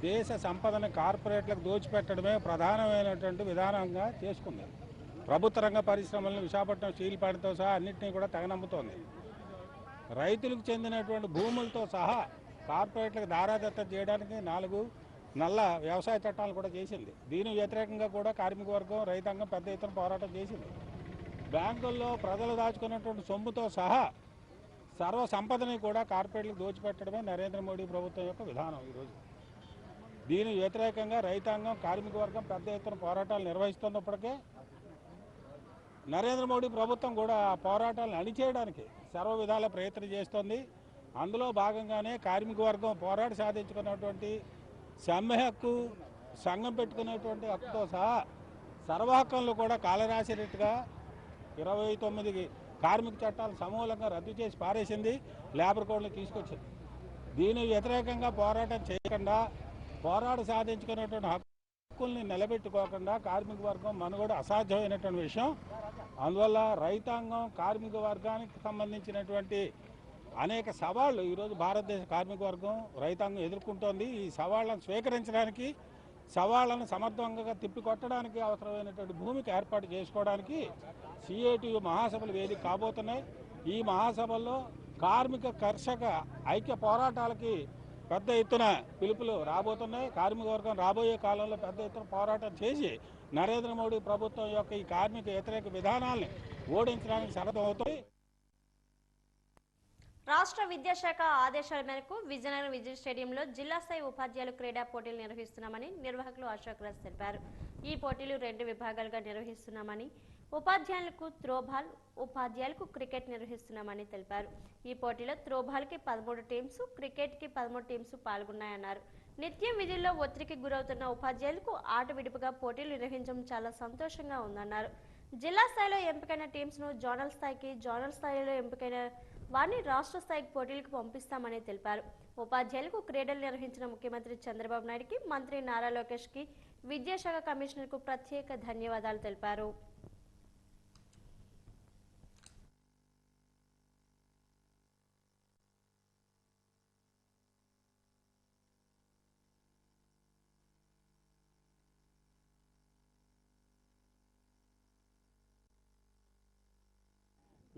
దేశ సంపదని కార్పొరేట్లకు దోచిపెట్టడమే ప్రధానమైనటువంటి విధానంగా చేసుకుంది. ప్రభుత్వ రంగ పరిశ్రమలను విశాఖపట్నం స్టీల్ ప్లాంట్తో సహా అన్నింటినీ కూడా తెగనమ్ముతోంది. రైతులకు చెందినటువంటి భూములతో సహా కార్పొరేట్లకు దారాదత్తం చేయడానికి 4 నల్ల వ్యవసాయ చట్టాలు కూడా చేసింది. దీనికి వ్యతిరేకంగా కూడా కార్మిక వర్గం, రైతాంగం పెద్ద ఎత్తున పోరాటం చేసింది. బ్యాంకుల్లో ప్రజలు దాచుకున్నటువంటి సొమ్ముతో సహా సర్వ సంపదని కూడా కార్పొరేట్లకు దోచిపెట్టడమే నరేంద్ర మోడీ ప్రభుత్వం యొక్క విధానం. ఈరోజు దీనికి వ్యతిరేకంగా రైతాంగం, కార్మిక వర్గం పెద్ద ఎత్తున పోరాటాలు నిర్వహిస్తున్నప్పటికే నరేంద్ర మోడీ ప్రభుత్వం కూడా ఆ పోరాటాలను అణిచేయడానికి సర్వ విధాల ప్రయత్నం చేస్తోంది. అందులో భాగంగానే కార్మిక వర్గం పోరాట సాధించుకున్నటువంటి సమ్మె హక్కు, సంఘం పెట్టుకునేటువంటి హక్కుతో సహా సర్వ హక్కులను కూడా కాలరాసినట్టుగా 29 కార్మిక చట్టాలు సమూలంగా రద్దు చేసి పారేసింది, లేబర్ కోడ్లు తీసుకొచ్చింది. దీనికి వ్యతిరేకంగా పోరాటం చేయకుండా, పోరాట సాధించుకునేటువంటి హక్కుల్ని నిలబెట్టుకోకుండా కార్మిక వర్గం మనుగడ అసాధ్యమైనటువంటి విషయం. అందువల్ల రైతాంగం, కార్మిక వర్గానికి సంబంధించినటువంటి అనేక సవాళ్లు ఈరోజు భారతదేశ కార్మిక వర్గం, రైతాంగం ఎదుర్కొంటోంది. ఈ సవాళ్లను స్వీకరించడానికి, సవాళ్లను సమర్థవంతంగా తిప్పికొట్టడానికి అవసరమైనటువంటి భూమిక ఏర్పాటు చేసుకోవడానికి సిఐటియు మహాసభలు వేదిక కాబోతున్నాయి. ఈ మహాసభల్లో కార్మిక, కర్షక ఐక్య పోరాటాలకి పెద్ద ఎత్తున పిలుపులు రాబోతున్నాయి. కార్మిక వర్గం రాబోయే కాలంలో పెద్ద ఎత్తున పోరాటం చేసి నరేంద్ర మోడీ ప్రభుత్వం యొక్క ఈ కార్మిక వ్యతిరేక విధానాల్ని ఓడించడానికి సన్నద్ధమవుతుంది. రాష్ట్ర విద్యాశాఖ ఆదేశాల మేరకు విజయనగరం విజయ్ స్టేడియంలో జిల్లా స్థాయి ఉపాధ్యాయులు క్రీడా పోటీలు నిర్వహిస్తున్నామని నిర్వాహకులు అశోక్ రాజ్ తెలిపారు. ఈ పోటీలు 2 విభాగాలుగా నిర్వహిస్తున్నామని, ఉపాధ్యాయులకు త్రోబాల్, ఉపాధ్యాయులకు క్రికెట్ నిర్వహిస్తున్నామని తెలిపారు. ఈ పోటీలో త్రోబాల్కి 13 టీమ్స్, క్రికెట్కి 13 టీమ్స్ పాల్గొన్నాయన్నారు. నిత్యం విధుల్లో ఒత్తిడికి గురవుతున్న ఉపాధ్యాయులకు ఆట విడుపుగా పోటీలు నిర్వహించడం చాలా సంతోషంగా ఉందన్నారు. జిల్లా స్థాయిలో ఎంపికైన టీమ్స్ను జోనల్ స్థాయికి, జోనల్ స్థాయిలో ఎంపికైన వారిని రాష్ట్ర స్థాయికి పోటీలకు పంపిస్తామని తెలిపారు. ఉపాధ్యాయులకు క్రీడలు నిర్వహించిన ముఖ్యమంత్రి చంద్రబాబు నాయుడుకి, మంత్రి నారా లోకేష్కి, విద్యాశాఖ కమిషనర్కు ప్రత్యేక ధన్యవాదాలు తెలిపారు.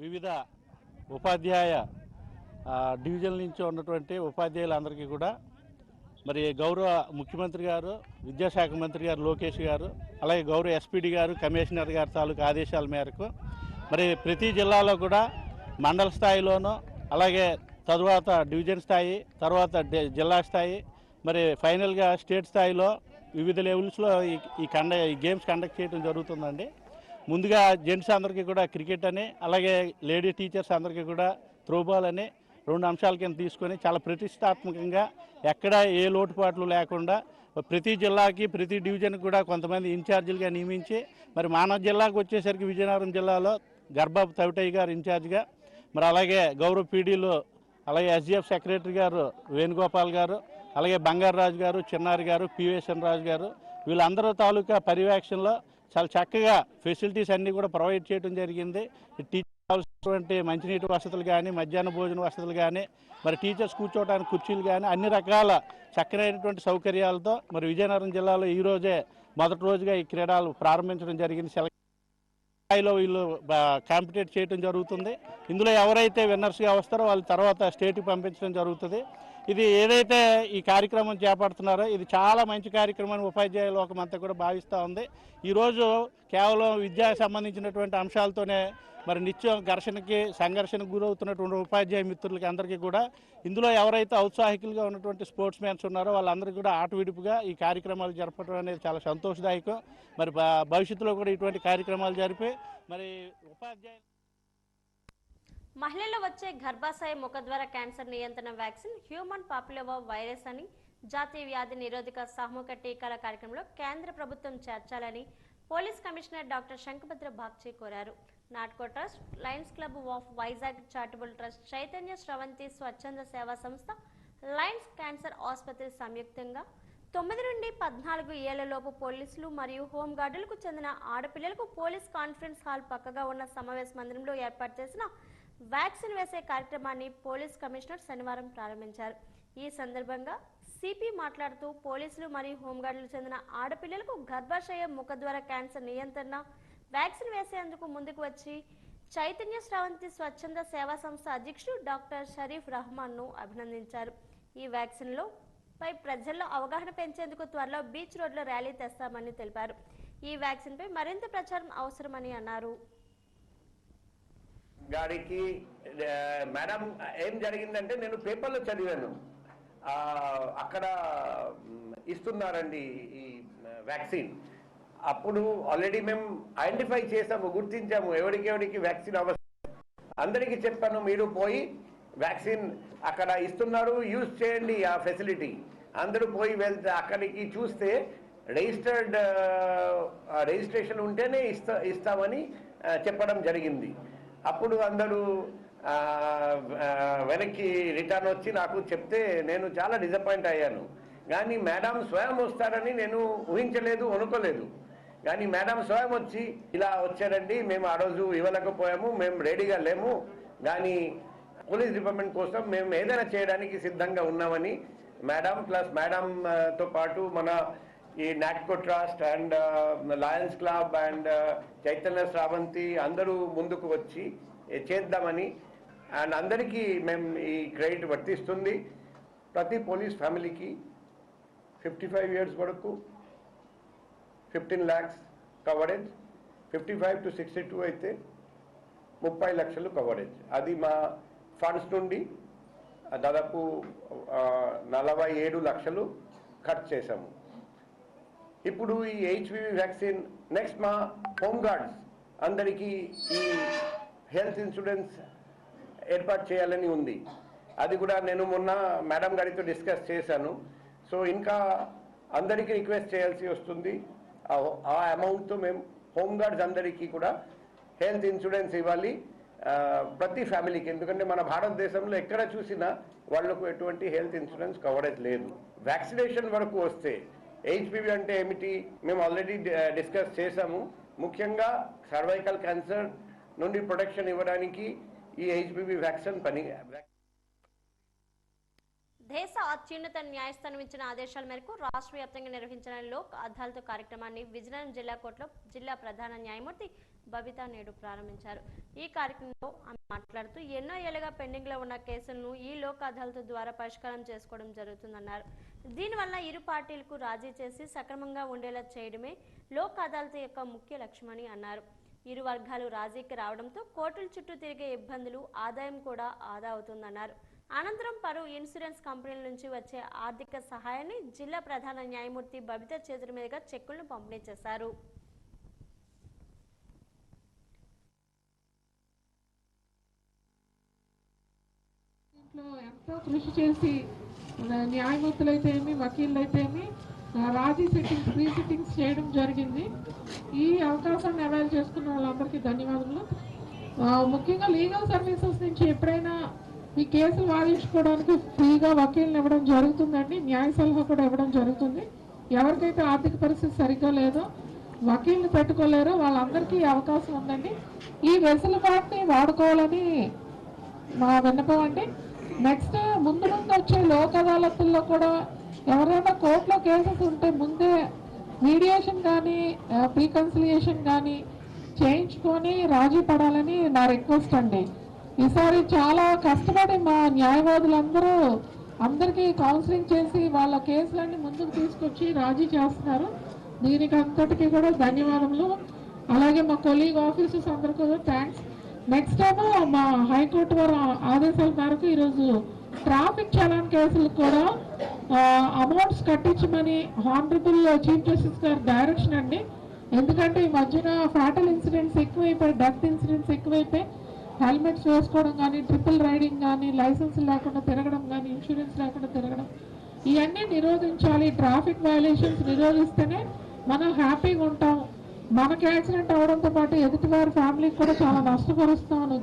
వివిధ ఉపాధ్యాయ డివిజన్ల నుంచి ఉన్నటువంటి ఉపాధ్యాయులందరికీ కూడా మరి గౌరవ ముఖ్యమంత్రి గారు, విద్యాశాఖ మంత్రి గారు లోకేష్ గారు, అలాగే గౌరవ ఎస్పీడీ గారు, కమిషనర్ గారి తాలూకు ఆదేశాల మేరకు మరి ప్రతి జిల్లాలో కూడా మండల స్థాయిలోనూ, అలాగే తరువాత డివిజన్ స్థాయి, తర్వాత జిల్లా స్థాయి, మరి ఫైనల్గా స్టేట్ స్థాయిలో వివిధ లెవెల్స్లో ఈ గేమ్స్ కండక్ట్ చేయడం జరుగుతుందండి. ముందుగా జెంట్స్ అందరికీ కూడా క్రికెట్ అని, అలాగే లేడీ టీచర్స్ అందరికీ కూడా త్రోబాల్ అని 2 అంశాల కింద తీసుకొని చాలా ప్రతిష్టాత్మకంగా ఎక్కడ ఏ లోటుపాట్లు లేకుండా ప్రతి జిల్లాకి, ప్రతి డివిజన్కి కూడా కొంతమంది ఇన్ఛార్జీలుగా నియమించి మరి మానవ జిల్లాకు వచ్చేసరికి విజయనగరం జిల్లాలో గర్భాబ్ తవిటయ్య గారు ఇన్ఛార్జ్గా, మరి అలాగే గౌరవ పీడీలు, అలాగే ఎస్జిఎఫ్ సెక్రటరీ గారు వేణుగోపాల్ గారు, అలాగే బంగారాజు గారు, చిన్నారి గారు, పివిఎస్ఎన్ రాజు గారు, వీళ్ళందరూ తాలూకా పర్యవేక్షణలో చాలా చక్కగా ఫెసిలిటీస్ అన్నీ కూడా ప్రొవైడ్ చేయడం జరిగింది. టీచర్ కావాల్సినటువంటి మంచినీటి వసతులు కానీ, మధ్యాహ్న భోజన వసతులు కానీ, మరి టీచర్స్ కూర్చోవడానికి కుర్చీలు కానీ అన్ని రకాల చక్కనైనటువంటి సౌకర్యాలతో మరి విజయనగరం జిల్లాలో ఈరోజే మొదటి రోజుగా ఈ క్రీడలు ప్రారంభించడం జరిగింది. స్థాయిలో వీళ్ళు కాంపిటేట్ చేయడం జరుగుతుంది. ఇందులో ఎవరైతే విన్నర్స్గా వస్తారో వాళ్ళ తర్వాత స్టేట్కి పంపించడం జరుగుతుంది. ఇది ఏదైతే ఈ కార్యక్రమం చేపడుతున్నారో ఇది చాలా మంచి కార్యక్రమాన్ని ఉపాధ్యాయ లోకం అంతా కూడా భావిస్తూ ఉంది. ఈరోజు కేవలం విద్యకు సంబంధించినటువంటి అంశాలతోనే మరి నిత్యం సంఘర్షణకు గురవుతున్నటువంటి ఉపాధ్యాయ మిత్రులకి అందరికీ కూడా ఇందులో ఎవరైతే ఔత్సాహికులుగా ఉన్నటువంటి స్పోర్ట్స్ మ్యాన్స్ ఉన్నారో వాళ్ళందరికీ కూడా ఆట విడుపుగా ఈ కార్యక్రమాలు జరపడం అనేది చాలా సంతోషదాయకం. మరి భవిష్యత్తులో కూడా ఇటువంటి కార్యక్రమాలు జరిపి మరి ఉపాధ్యాయులు మహిళల్లో వచ్చే గర్భాశయ ముఖద్వార క్యాన్సర్ నియంత్రణ వ్యాక్సిన్ హ్యూమన్ పాపులోవా వైరస్ అని జాతీయ వ్యాధి నిరోధక సామూహిక టీకాల కార్యక్రమంలో కేంద్ర ప్రభుత్వం చేర్చాలని police commissioner doctor Shankhabhadra Bagchi కోరారు. Natco trust, Lions Club of Vizag charitable trust, Chaitanya Sravanthi స్వచ్ఛంద సేవా సంస్థ, లయన్స్ క్యాన్సర్ ఆసుపత్రి సంయుక్తంగా 9 నుండి 14 ఏళ్లలోపు పోలీసులు మరియు హోంగార్డులకు చెందిన ఆడపిల్లలకు పోలీస్ కాన్ఫరెన్స్ హాల్ పక్కగా ఉన్న సమావేశ మందిరంలో ఏర్పాటు చేసిన వ్యాక్సిన్ వేసే కార్యక్రమాన్ని పోలీస్ కమిషనర్ శనివారం ప్రారంభించారు. ఈ సందర్భంగా సిపి మాట్లాడుతూ పోలీసులు మరియు హోంగార్డులకు చెందిన ఆడపిల్లలకు గర్భాశయ ముఖద్వార క్యాన్సర్ నియంత్రణ వ్యాక్సిన్ వేసేందుకు ముందుకు వచ్చి చైతన్య స్రవంతి స్వచ్ఛంద సేవా సంస్థ అధ్యక్షుడు డాక్టర్ షరీఫ్ రహమాన్ను అభినందించారు. ఈ వ్యాక్సిన్లో పై ప్రజల్లో అవగాహన పెంచేందుకు త్వరలో బీచ్ రోడ్లో ర్యాలీ తెస్తామని తెలిపారు. ఈ వ్యాక్సిన్ పై మరింత ప్రచారం అవసరమని అన్నారు. గారికి మేడం ఏం జరిగిందంటే నేను పేపర్లో చదివాను, అక్కడ ఇస్తున్నారండి ఈ వ్యాక్సిన్. అప్పుడు ఆల్రెడీ మేము ఐడెంటిఫై చేసాము, గుర్తించాము ఎవరికి వ్యాక్సిన్ అవసరం. అందరికీ చెప్పాను మీరు పోయి వ్యాక్సిన్ అక్కడ ఇస్తున్నారు, యూజ్ చేయండి ఆ ఫెసిలిటీ. అందరూ పోయి వెళ్తే అక్కడికి చూస్తే రిజిస్ట్రేషన్ ఉంటేనే ఇస్తామని చెప్పడం జరిగింది. అప్పుడు అందరూ వెనక్కి రిటర్న్ వచ్చి నాకు చెప్తే నేను చాలా డిసప్పాయింట్ అయ్యాను. కానీ మేడం స్వయం వస్తారని నేను ఊహించలేదు, అనుకోలేదు. కానీ మేడం స్వయం వచ్చి ఇలా వచ్చారండి, మేము ఆ రోజు ఇవ్వలేకపోయాము, మేము రెడీగా లేము, కానీ పోలీస్ డిపార్ట్మెంట్ కోసం మేము ఏదైనా చేయడానికి సిద్ధంగా ఉన్నామని మేడం ప్లస్ మేడంతో పాటు మన ఈ Natco trust and Lions Club and Chaitanya Sravanthi అందరూ ముందుకు వచ్చి చేద్దామని అండ్ అందరికీ మేము ఈ క్రెడిట్ వర్తిస్తుంది. ప్రతి పోలీస్ ఫ్యామిలీకి 55 years వరకు 15 lakhs కవరేజ్, 55 to 62 అయితే 30 లక్షలు కవరేజ్. అది మా ఫండ్స్ నుండి దాదాపు 47 లక్షలు ఖర్చు చేశాము. ఇప్పుడు ఈ హెచ్పివి వ్యాక్సిన్ నెక్స్ట్ మా హోమ్ గార్డ్స్ అందరికీ ఈ హెల్త్ ఇన్సూరెన్స్ ఏర్పాటు చేయాలని ఉంది. అది కూడా నేను మొన్న మేడం గారితో డిస్కస్ చేశాను. సో ఇంకా అందరికీ రిక్వెస్ట్ చేయాల్సి వస్తుంది. ఆ అమౌంట్తో మేము హోంగార్డ్స్ అందరికీ కూడా హెల్త్ ఇన్సూరెన్స్ ఇవ్వాలి ప్రతి ఫ్యామిలీకి. ఎందుకంటే మన భారతదేశంలో ఎక్కడ చూసినా వాళ్లకు ఎటువంటి హెల్త్ ఇన్సూరెన్స్ కవరేజ్ లేదు. వ్యాక్సినేషన్ వరకు వస్తే హెచ్పివి అంటే ఏమిటి మేము ఆల్రెడీ డిస్కస్ చేశాము. ముఖ్యంగా సర్వైకల్ క్యాన్సర్ నుండి ప్రొటెక్షన్ ఇవ్వడానికి ఈ హెచ్పివి వ్యాక్సిన్ పని. దేశ అత్యున్నత న్యాయస్థానం ఇచ్చిన ఆదేశాల మేరకు రాష్ట్ర వ్యాప్తంగా నిర్వహించిన లోక్ అదాలత్ కార్యక్రమాన్ని విజయనగరం జిల్లా కోర్టులో జిల్లా ప్రధాన న్యాయమూర్తి బబితా నేడు ప్రారంభించారు. ఈ కార్యక్రమంలో ఆమె మాట్లాడుతూ ఎన్నో ఏళ్లుగా పెండింగ్ లో ఉన్న కేసులను ఈ లోక్ అదాలత్ ద్వారా పరిష్కారం చేసుకోవడం జరుగుతుందన్నారు. దీనివల్ల ఇరు పార్టీలకు రాజీ చేసి సక్రమంగా ఉండేలా చేయడమే లోక్ అదాలత్ యొక్క ముఖ్య లక్ష్యమని అన్నారు. ఇరు వర్గాలు రాజీకి రావడంతో కోర్టుల చుట్టూ తిరిగే ఇబ్బందులు, ఆదాయం కూడా ఆదా అవుతుందన్నారు. అనంతరం పలు ఇన్సూరెన్స్ కంపెనీల నుంచి వచ్చే ఆర్థిక సహాయాన్ని జిల్లా ప్రధాన న్యాయమూర్తి బబితా చేతుల మీదుగా చెక్కులను పంపిణీ చేశారు. ఎంతో కృషి చేసి న్యాయమూర్తులైతేమి, వకీళ్ళైతేమి రాజీ సిట్టింగ్స్, ప్రీ సిట్టింగ్స్ చేయడం జరిగింది. ఈ అవకాశాన్ని అవైల్ చేసుకున్న వాళ్ళందరికీ ధన్యవాదాలు. ముఖ్యంగా లీగల్ సర్వీసెస్ నుంచి ఎప్పుడైనా ఈ కేసులు వాదించుకోవడానికి ఫ్రీగా వకీల్ని ఇవ్వడం జరుగుతుందండి. న్యాయ సలహా కూడా ఇవ్వడం జరుగుతుంది. ఎవరికైతే ఆర్థిక పరిస్థితి సరిగ్గా లేదో, వకీల్ని పెట్టుకోలేరో వాళ్ళందరికీ అవకాశం ఉందండి. ఈ వెసులుబాటుని వాడుకోవాలని మా విన్నపం అండి. నెక్స్ట్ ముందు వచ్చే లోక్ అదాలత్తుల్లో కూడా ఎవరైనా కోర్టులో కేసెస్ ఉంటే ముందే మీడియేషన్ కానీ ప్రీకన్సిలియేషన్ కానీ చేయించుకొని రాజీ పడాలని నా రిక్వెస్ట్ అండి. ఈసారి చాలా కష్టపడి మా న్యాయవాదులందరూ అందరికీ కౌన్సిలింగ్ చేసి వాళ్ళ కేసులన్నీ ముందుకు తీసుకొచ్చి రాజీ చేస్తున్నారు. దీనికి అంతటికీ కూడా ధన్యవాదములు. అలాగే మా కొలీగ్ ఆఫీసర్స్ అందరికీ కూడా థ్యాంక్స్. నెక్స్ట్ ఏమో మా హైకోర్టు వారి ఆదేశాల మేరకు ఈరోజు ట్రాఫిక్ చలాన్ కేసులకు కూడా అమౌంట్స్ కట్టించమని హానరబుల్ చీఫ్ జస్టిస్ గారి డైరెక్షన్ అండి. ఎందుకంటే ఈ మధ్యన ఫ్యాటల్ ఇన్సిడెంట్స్ ఎక్కువైపోయి, డెత్ ఇన్సిడెంట్స్ ఎక్కువైపోయి, హెల్మెట్స్ వేసుకోవడం కానీ, ట్రిపుల్ రైడింగ్ కానీ, లైసెన్స్ లేకుండా తిరగడం కానీ, ఇన్సూరెన్స్ లేకుండా తిరగడం, ఇవన్నీ నిరోధించాలి. ట్రాఫిక్ వయలేషన్స్ నిరోధిస్తేనే మనం హ్యాపీగా ఉంటాం. మనకి యాక్సిడెంట్ అవడంతో పాటు ఎదుటివారి ఫ్యామిలీకి కూడా చాలా నష్టపరుస్తామని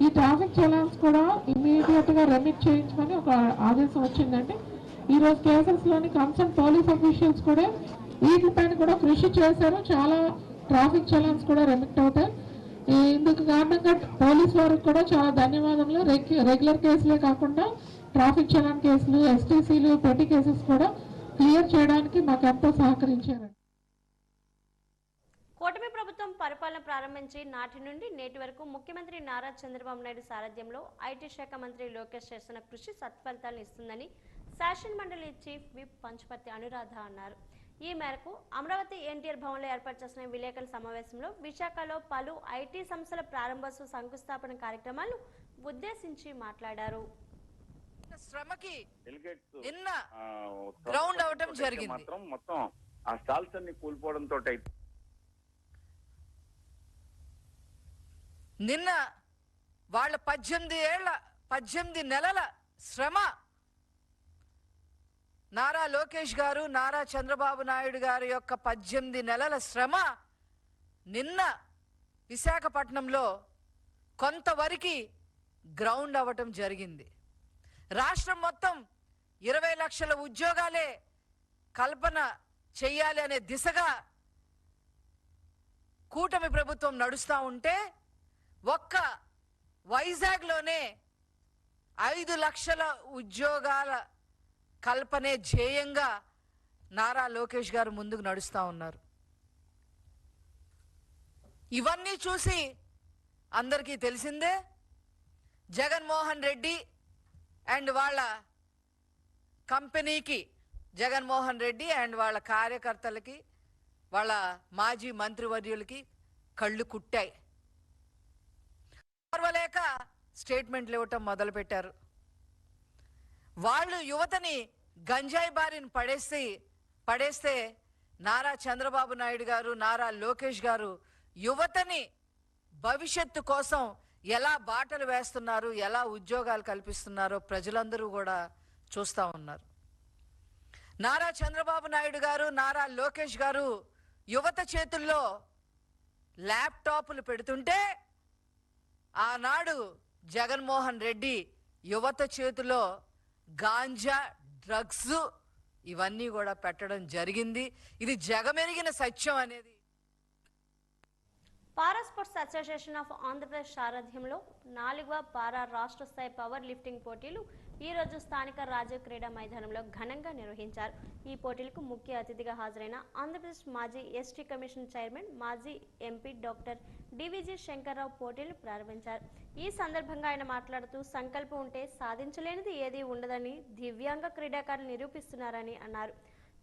ఈ ట్రాఫిక్ చలాన్స్ కూడా ఇమీడియట్ గా రెమిట్ చేయించమని ఒక ఆదేశం వచ్చిందండి. ఈ రోజు కేసెస్లోని కన్సర్న్ పోలీస్ అఫీషియల్స్ కూడా వీటిపైన కూడా కృషి చేశారు. చాలా ట్రాఫిక్ చలాన్స్ కూడా రెమిట్ అవుతాయి. ఇందుకు కారణంగా పోలీస్ వారికి కూడా చాలా ధన్యవాదములు. రెగ్యులర్ కేసులే కాకుండా ట్రాఫిక్ చలాన్ కేసులు, ఎస్టీసీలు, పెట్టి కేసెస్ కూడా క్లియర్ చేయడానికి మాకు ఎంతో సహకరించారు. కూటమి ప్రభుత్వం పరిపాలన ప్రారంభించి నాటి నుండి నేటి వరకు ముఖ్యమంత్రి నారా చంద్రబాబు నాయుడు సారథ్యంలో ఐటీ శాఖ మంత్రి లోకేష్ చేస్తున్న కృషి సత్ఫలితాలను ఇస్తుందని శాసన మండలి చీఫ్ విప్ పంచపర్తి అనురాధ అన్నారు. ఈ మేరకు అమరావతి ఎన్టీఆర్ భవన్లో ఏర్పాటు చేసిన విలేకరుల సమావేశంలో విశాఖలో పలు ఐటీ సంస్థల ప్రారంభోత్సవ శంకుస్థాపన కార్యక్రమాలను ఉద్దేశించి మాట్లాడారు. శ్రమకి నిన్న గ్రౌండ్ అవటం జరిగింది. మొత్తం ఆ స్టాల్స్ అన్ని కూలిపోవడంతో నిన్న వాళ్ళ 18 నెలల శ్రమ నారా లోకేష్ గారు, నారా చంద్రబాబు నాయుడు గారి యొక్క 18 నెలల శ్రమ నిన్న విశాఖపట్నంలో కొంతవరకు గ్రౌండ్ అవ్వటం జరిగింది. రాష్ట్రం మొత్తం 20 లక్షల ఉద్యోగాలే కల్పన చెయ్యాలి అనే దిశగా కూటమి ప్రభుత్వం నడుస్తూ ఉంటే ఒక్క వైజాగ్లోనే 5 లక్షల ఉద్యోగాల కల్పనే ధ్యేయంగా నారా లోకేష్ గారు ముందుకు నడుస్తూ ఉన్నారు. ఇవన్నీ చూసి అందరికీ తెలిసిందే జగన్మోహన్ రెడ్డి అండ్ వాళ్ళ కంపెనీకి, జగన్మోహన్ రెడ్డి అండ్ వాళ్ళ కార్యకర్తలకి, వాళ్ళ మాజీ మంత్రివర్యులకి కళ్ళు కుట్టాయి. ఓర్వలేక స్టేట్మెంట్లు ఇవ్వటం మొదలుపెట్టారు. వాళ్ళు యువతని గంజాయి బారిని పడేస్తే నారా చంద్రబాబు నాయుడు గారు, నారా లోకేష్ గారు యువతని భవిష్యత్తు కోసం ఎలా బాటలు వేస్తున్నారు, ఎలా ఉద్యోగాలు కల్పిస్తున్నారో ప్రజలందరూ కూడా చూస్తూ ఉన్నారు. నారా చంద్రబాబు నాయుడు గారు, నారా లోకేష్ గారు యువత చేతుల్లో ల్యాప్టాప్లు పెడుతుంటే ఆనాడు జగన్మోహన్ రెడ్డి యువత చేతిలో గాంజా, డ్రగ్స్ ఇవన్నీ కూడా పెట్టడం జరిగింది. ఇది జగమెరిగిన సత్యం అనేది. Para sports association of Andhra Pradesh సారథ్యంలో 4వ పారా రాష్ట్ర స్థాయి పవర్ లిఫ్టింగ్ పోటీలు ఈ రోజు స్థానిక రాజీవ్ క్రీడా మైదానంలో ఘనంగా నిర్వహించారు. ఈ పోటీలకు ముఖ్య అతిథిగా హాజరైన ఆంధ్రప్రదేశ్ మాజీ ఎస్టీ కమిషన్ చైర్మన్, మాజీ ఎంపీ డాక్టర్ డివిజి శంకర్రావు పోటీలు ప్రారంభించారు. ఈ సందర్భంగా ఆయన మాట్లాడుతూ సంకల్పం ఉంటే సాధించలేనిది ఏదీ ఉండదని దివ్యాంగ క్రీడాకారులు నిరూపిస్తున్నారని అన్నారు.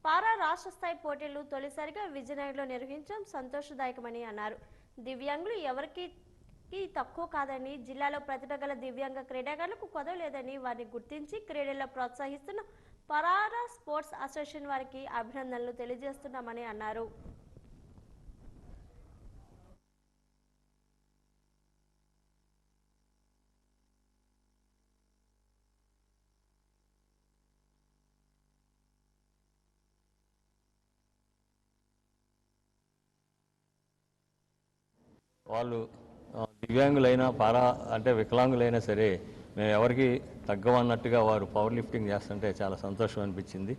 పారా రాష్ట్ర స్థాయి పోటీలు తొలిసారిగా విజయనగరంలో నిర్వహించడం సంతోషదాయకమని అన్నారు. దివ్యాంగులు ఎవరికి తక్కువ కాదని, జిల్లాలో ప్రతిభ గల దివ్యాంగ క్రీడాకారులకు కొదవలేదని వారిని గుర్తించి క్రీడల్లో ప్రోత్సహిస్తున్న పారా స్పోర్ట్స్ అసోసియేషన్ వారికి అభినందనలు తెలియజేస్తున్నామని అన్నారు. వాళ్ళు దివ్యాంగులైనా పారా అంటే వికలాంగులైనా సరే మేము ఎవరికి తగ్గవన్నట్టుగా వారు పవర్ లిఫ్టింగ్ చేస్తుంటే చాలా సంతోషం అనిపించింది.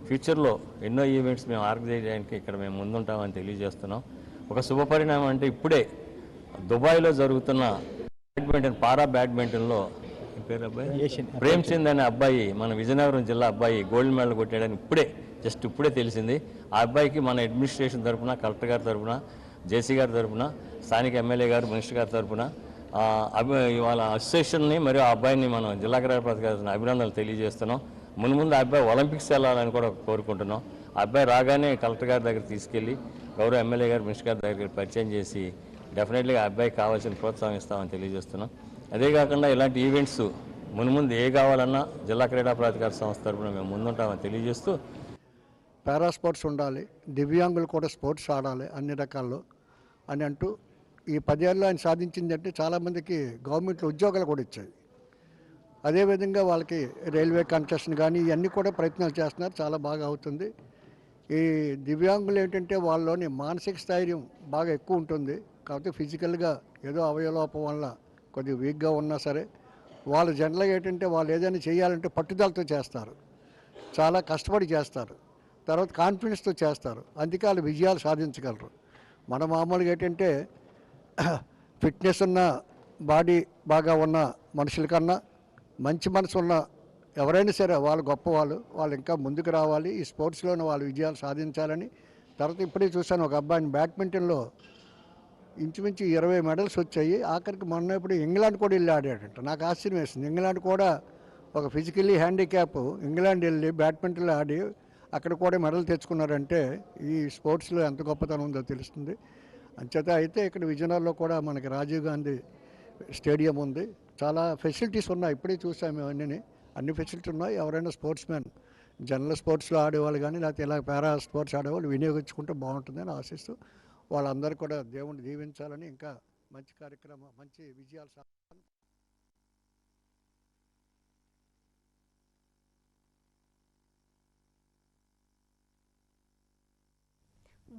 ఫ్యూచర్లో ఎన్నో ఈవెంట్స్ మేము ఆర్గనైజ్ చేయడానికి ఇక్కడ మేము ముందుంటామని తెలియజేస్తున్నాం. ఒక శుభపరిణామం అంటే ఇప్పుడే దుబాయ్లో జరుగుతున్న బ్యాడ్మింటన్, పారా బ్యాడ్మింటన్లో పేరు అబ్బాయి ప్రేమ్చంద్ అనే అబ్బాయి, మన విజయనగరం జిల్లా అబ్బాయి గోల్డ్ మెడల్ కొట్టాడని ఇప్పుడే తెలిసింది. ఆ అబ్బాయికి మన అడ్మినిస్ట్రేషన్ తరఫున, కలెక్టర్ గారి తరఫున, జేసీ గారి తరఫున, స్థానిక ఎమ్మెల్యే గారు, మినిస్టర్ గారి తరఫున వాళ్ళ అసోసియేషన్ని మరియు ఆ అబ్బాయిని మనం జిల్లా క్రీడా ప్రాధికారానికి అభినందనలు తెలియజేస్తున్నాం. ముందు ఆ అబ్బాయి ఒలింపిక్స్ వెళ్ళాలని కూడా కోరుకుంటున్నాం. ఆ అబ్బాయి రాగానే కలెక్టర్ గారి దగ్గర తీసుకెళ్ళి గౌరవ ఎమ్మెల్యే గారు, మినిస్టర్ గారి దగ్గర పరిచయం చేసి డెఫినెట్లీగా ఆ అబ్బాయికి కావాల్సిన ప్రోత్సాహం ఇస్తామని తెలియజేస్తున్నాం. అదే కాకుండా ఇలాంటి ఈవెంట్స్ ముందు ఏ కావాలన్నా జిల్లా క్రీడా ప్రాధికార సంస్థ తరఫున మేము ముందుంటామని తెలియజేస్తూ, పారా స్పోర్ట్స్ ఉండాలి, దివ్యాంగులు కూడా స్పోర్ట్స్ ఆడాలి అన్ని రకాల్లో అని అంటూ ఈ 10 ఏళ్ళలో ఆయన సాధించిందంటే చాలామందికి గవర్నమెంట్లో ఉద్యోగాలు కూడా ఇచ్చాయి. అదేవిధంగా వాళ్ళకి రైల్వే కన్సెషన్ కానీ ఇవన్నీ కూడా ప్రయత్నాలు చేస్తున్నారు. చాలా బాగా అవుతుంది. ఈ దివ్యాంగులు ఏంటంటే వాళ్ళలోని మానసిక స్థైర్యం బాగా ఎక్కువ ఉంటుంది. కాబట్టి ఫిజికల్గా ఏదో అవయవలోపం వల్ల కొద్దిగా వీక్గా ఉన్నా సరే వాళ్ళు జనరల్గా ఏంటంటే వాళ్ళు ఏదైనా చేయాలంటే పట్టుదలతో చేస్తారు, చాలా కష్టపడి చేస్తారు, తర్వాత కాన్ఫిడెన్స్తో చేస్తారు. అందుకే వాళ్ళు విజయాలు సాధించగలరు. మన మామూలుగా ఏంటంటే ఫిట్నెస్ ఉన్న బాడీ బాగా ఉన్న మనుషుల కన్నా మంచి మనసు ఉన్న ఎవరైనా సరే వాళ్ళు గొప్పవాళ్ళు, వాళ్ళు ఇంకా ముందుకు రావాలి, ఈ స్పోర్ట్స్లోనే వాళ్ళు విజయాలు సాధించాలని. తర్వాత ఇప్పుడే చూశాను ఒక అబ్బాయిని బ్యాడ్మింటన్లో ఇంచుమించు 20 మెడల్స్ వచ్చాయి. ఆఖరికి మొన్న ఇప్పుడు ఇంగ్లాండ్ కూడా వెళ్ళి ఆడాడంట. నాకు ఆశ్చర్యం వేసింది. ఇంగ్లాండ్ కూడా ఒక ఫిజికల్లీ హ్యాండిక్యాప్ ఇంగ్లాండ్ వెళ్ళి బ్యాడ్మింటన్లో ఆడి అక్కడ కూడా మెడల్ తెచ్చుకున్నారంటే ఈ స్పోర్ట్స్లో ఎంత గొప్పతనం ఉందో తెలుస్తుంది. అంచేత అయితే ఇక్కడ విజయనగరంలో కూడా మనకి రాజీవ్ గాంధీ స్టేడియం ఉంది, చాలా ఫెసిలిటీస్ ఉన్నాయి. ఇప్పుడే చూసాము అన్ని ఫెసిలిటీస్ ఉన్నాయి. ఎవరైనా స్పోర్ట్స్ మ్యాన్ జనరల్ స్పోర్ట్స్లో ఆడేవాళ్ళు కానీ లేకపోతే ఇలా పారా స్పోర్ట్స్ ఆడేవాళ్ళు వినియోగించుకుంటే బాగుంటుందని ఆశిస్తూ వాళ్ళందరూ కూడా దేవుణ్ణి దీవించాలని, ఇంకా మంచి కార్యక్రమం, మంచి విజయాలు సాధించాలని.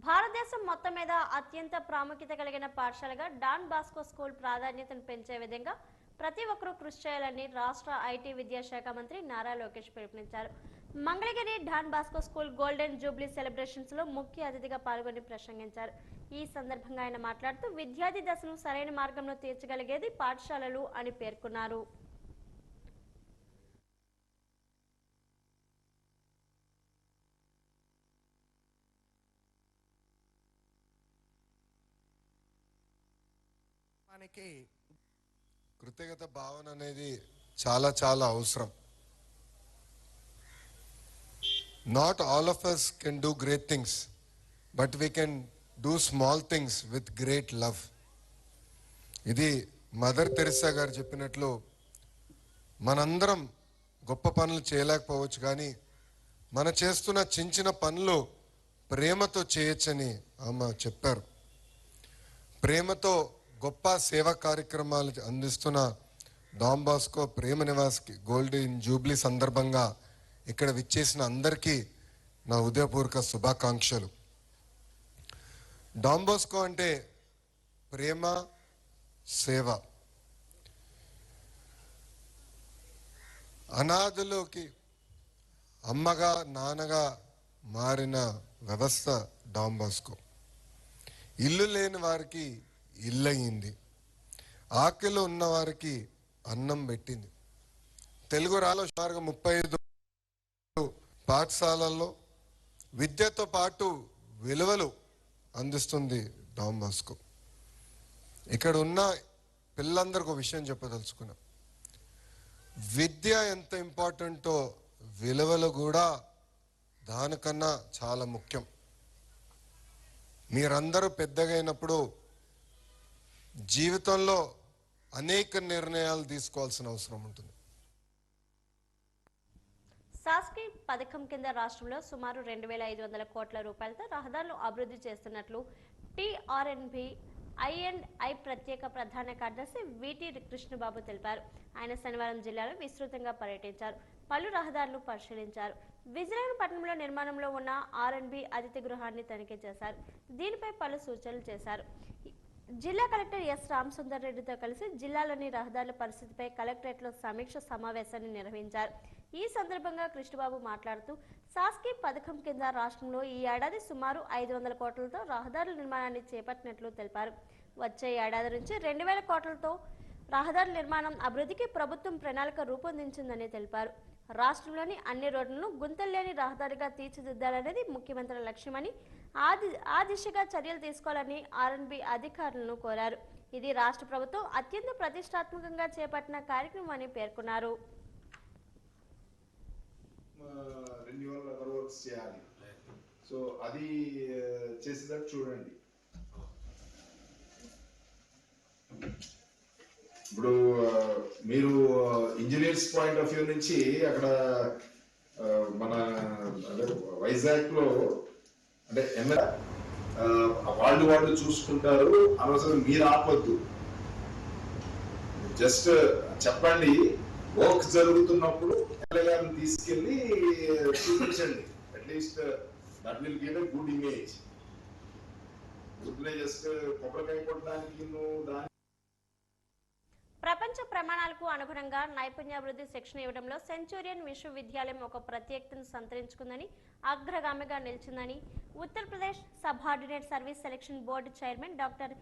భారతదేశం మొత్తం మీద అత్యంత ప్రాముఖ్యత కలిగిన పాఠశాలగా డాన్ బాస్కో స్కూల్ ప్రాధాన్యతను పెంచే విధంగా ప్రతి ఒక్కరూ కృషి చేయాలని రాష్ట్ర ఐటీ విద్యాశాఖ మంత్రి నారా లోకేష్ పిలుపునిచ్చారు. Mangalagiri Don Bosco school golden jubilee celebrations లో ముఖ్య అతిథిగా పాల్గొని ప్రసంగించారు. ఈ సందర్భంగా ఆయన మాట్లాడుతూ విద్యార్థి దశను సరైన మార్గంలో తీర్చగలిగేది పాఠశాలలు అని పేర్కొన్నారు. కృతజ్ఞత భావన అనేది చాలా చాలా అవసరం. Not all of us can do great things, but we can do small things with great love. ఇది మదర్ తెరెసా గారు చెప్పినట్లు మనందరం గొప్ప పనులు చేయలేకపోవచ్చు, కానీ మన చేస్తున్న చిన్న చిన్న పనులు ప్రేమతో చేయొచ్చని ఆమె చెప్పారు. ప్రేమతో గొప్ప సేవా కార్యక్రమాలు అందిస్తున్న డాన్ బాస్కో ప్రేమ నివాస్కి గోల్డెన్ జూబ్లీ సందర్భంగా ఇక్కడ విచ్చేసిన అందరికీ నా హృదయపూర్వక శుభాకాంక్షలు. డాన్ బాస్కో అంటే ప్రేమ, సేవ. అనాథలోకి అమ్మగా నాన్నగా మారిన వ్యవస్థ డాన్ బాస్కో. ఇల్లు లేని వారికి ఇల్లు అయ్యింది, ఆకలి ఉన్న వారికి అన్నం పెట్టింది. తెలుగు రాష్ట్రాల్లో సుమారుగా 35 పాఠశాలల్లో విద్యతో పాటు విలువలు అందిస్తుంది డాన్ బాస్కో. ఇక్కడ ఉన్న పిల్లలందరికీ ఒక విషయం చెప్పదలుచుకున్నా. విద్య ఎంత ఇంపార్టెంటో విలువలు కూడా దానికన్నా చాలా ముఖ్యం. మీరందరూ పెద్దగా అయినప్పుడు జీవితంలో అనేక నిర్ణయాలు తీసుకోవాల్సిన అవసరం ఉంటుంది. శాస్త్రీ పథకం కింద రాష్ట్రంలో సుమారు 2,500 కోట్ల రూపాయలతో రహదారులు అభివృద్ధి చేస్తున్నట్లు టీఆర్ఎన్బి ఐ ప్రత్యేక ప్రధాన కార్యదర్శి విటి కృష్ణబాబు తెలిపారు. ఆయన శనివారం జిల్లాలో విస్తృతంగా పర్యటించారు, పలు రహదారులు పరిశీలించారు. విజయనగరంపట్నంలో నిర్మాణంలో ఉన్న ఆర్ఎన్బి అతిథి గృహాన్ని తనిఖీ చేశారు. దీనిపై పలు సూచనలు చేశారు. జిల్లా కలెక్టర్ ఎస్ రామసుందర్ రెడ్డితో కలిసి జిల్లాలోని రహదారుల పరిస్థితిపై కలెక్టరేట్లో సమీక్ష సమావేశాన్ని నిర్వహించారు. ఈ సందర్భంగా కృష్ణబాబు మాట్లాడుతూ శాస్త్రీ పథకం కింద రాష్ట్రంలో ఈ ఏడాది సుమారు 500 కోట్లతో రహదారుల నిర్మాణాన్ని చేపట్టినట్లు తెలిపారు. వచ్చే ఏడాది నుంచి 2,000 కోట్లతో రహదారుల నిర్మాణం అభివృద్ధికి ప్రభుత్వం ప్రణాళిక రూపొందించిందని తెలిపారు. రాష్ట్రంలోని అన్ని రోడ్లను గుంతల్లేని రహదారిగా తీర్చిదిద్దాలనేది ముఖ్యమంత్రి లక్ష్యమని, ఆ దిశగా చర్యలు తీసుకోవాలని ఆర్ఎన్బి అధికారులను కోరారు. ఇది రాష్ట్ర ప్రభుత్వం అత్యంత ప్రతిష్టాత్మకంగా చేపట్టిన కార్యక్రమం అని పేర్కొన్నారు. రెన్యువల్ అదర్ వర్క్స్ చేయాలి, సో అది చేసేటట్టు చూడండి. ఇప్పుడు మీరు ఇంజనీర్స్ పాయింట్ ఆఫ్ వ్యూ నుంచి అక్కడ మన వైజాగ్ లో అంటే వాళ్ళు చూసుకుంటారు, అనవసరం మీరు ఆపొద్దు. జస్ట్ చెప్పండి, వర్క్ జరుగుతున్నప్పుడు గారిని తీసుకెళ్లి చూపించండి. At least that will give a good image. Just కొబ్బరికాయ కొట్టడానికి దాని ప్రపంచ ప్రమాణాలకు అనుగుణంగా నైపుణ్యాభివృద్ధి శిక్షణ ఇవ్వడంలో సెంచూరియన్ విశ్వవిద్యాలయం ఒక ప్రత్యేకతను సంతరించుకుందని, అగ్రగామిగా నిలిచిందని Uttar Pradesh subordinate service selection board chairman doctor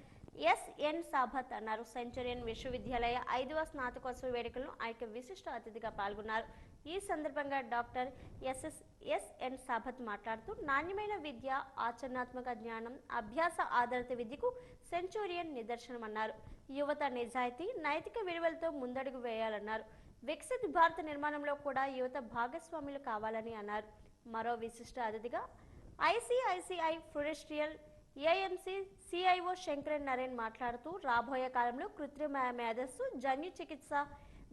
SN Sabhat అన్నారు. సెంచూరియన్ విశ్వవిద్యాలయ 5వ స్నాతకోత్సవ వేడుకలను ఆయన విశిష్ట అతిథిగా పాల్గొన్నారు. ఈ సందర్భంగా డాక్టర్ ఎస్ఎన్ సాభత్ మాట్లాడుతూ నాణ్యమైన విద్య, ఆచరణాత్మక జ్ఞానం, అభ్యాస ఆధారిత విద్యకు సెంచూరియన్ నిదర్శనమన్నారు. యువత నిజాయితీ, నైతిక విలువలతో ముందడుగు వేయాలన్నారు. వికసిత్ భారత నిర్మాణంలో కూడా యువత భాగస్వాములు కావాలని అన్నారు. మరో విశిష్ట అతిథిగా ఐసిఐసిఐ ప్రుడెన్షియల్ ఏఎంసీ సిఐఓ శంకరన్ నరేన్ మాట్లాడుతూ రాబోయే కాలంలో కృత్రిమ మేధస్సు, జన్యు చికిత్స,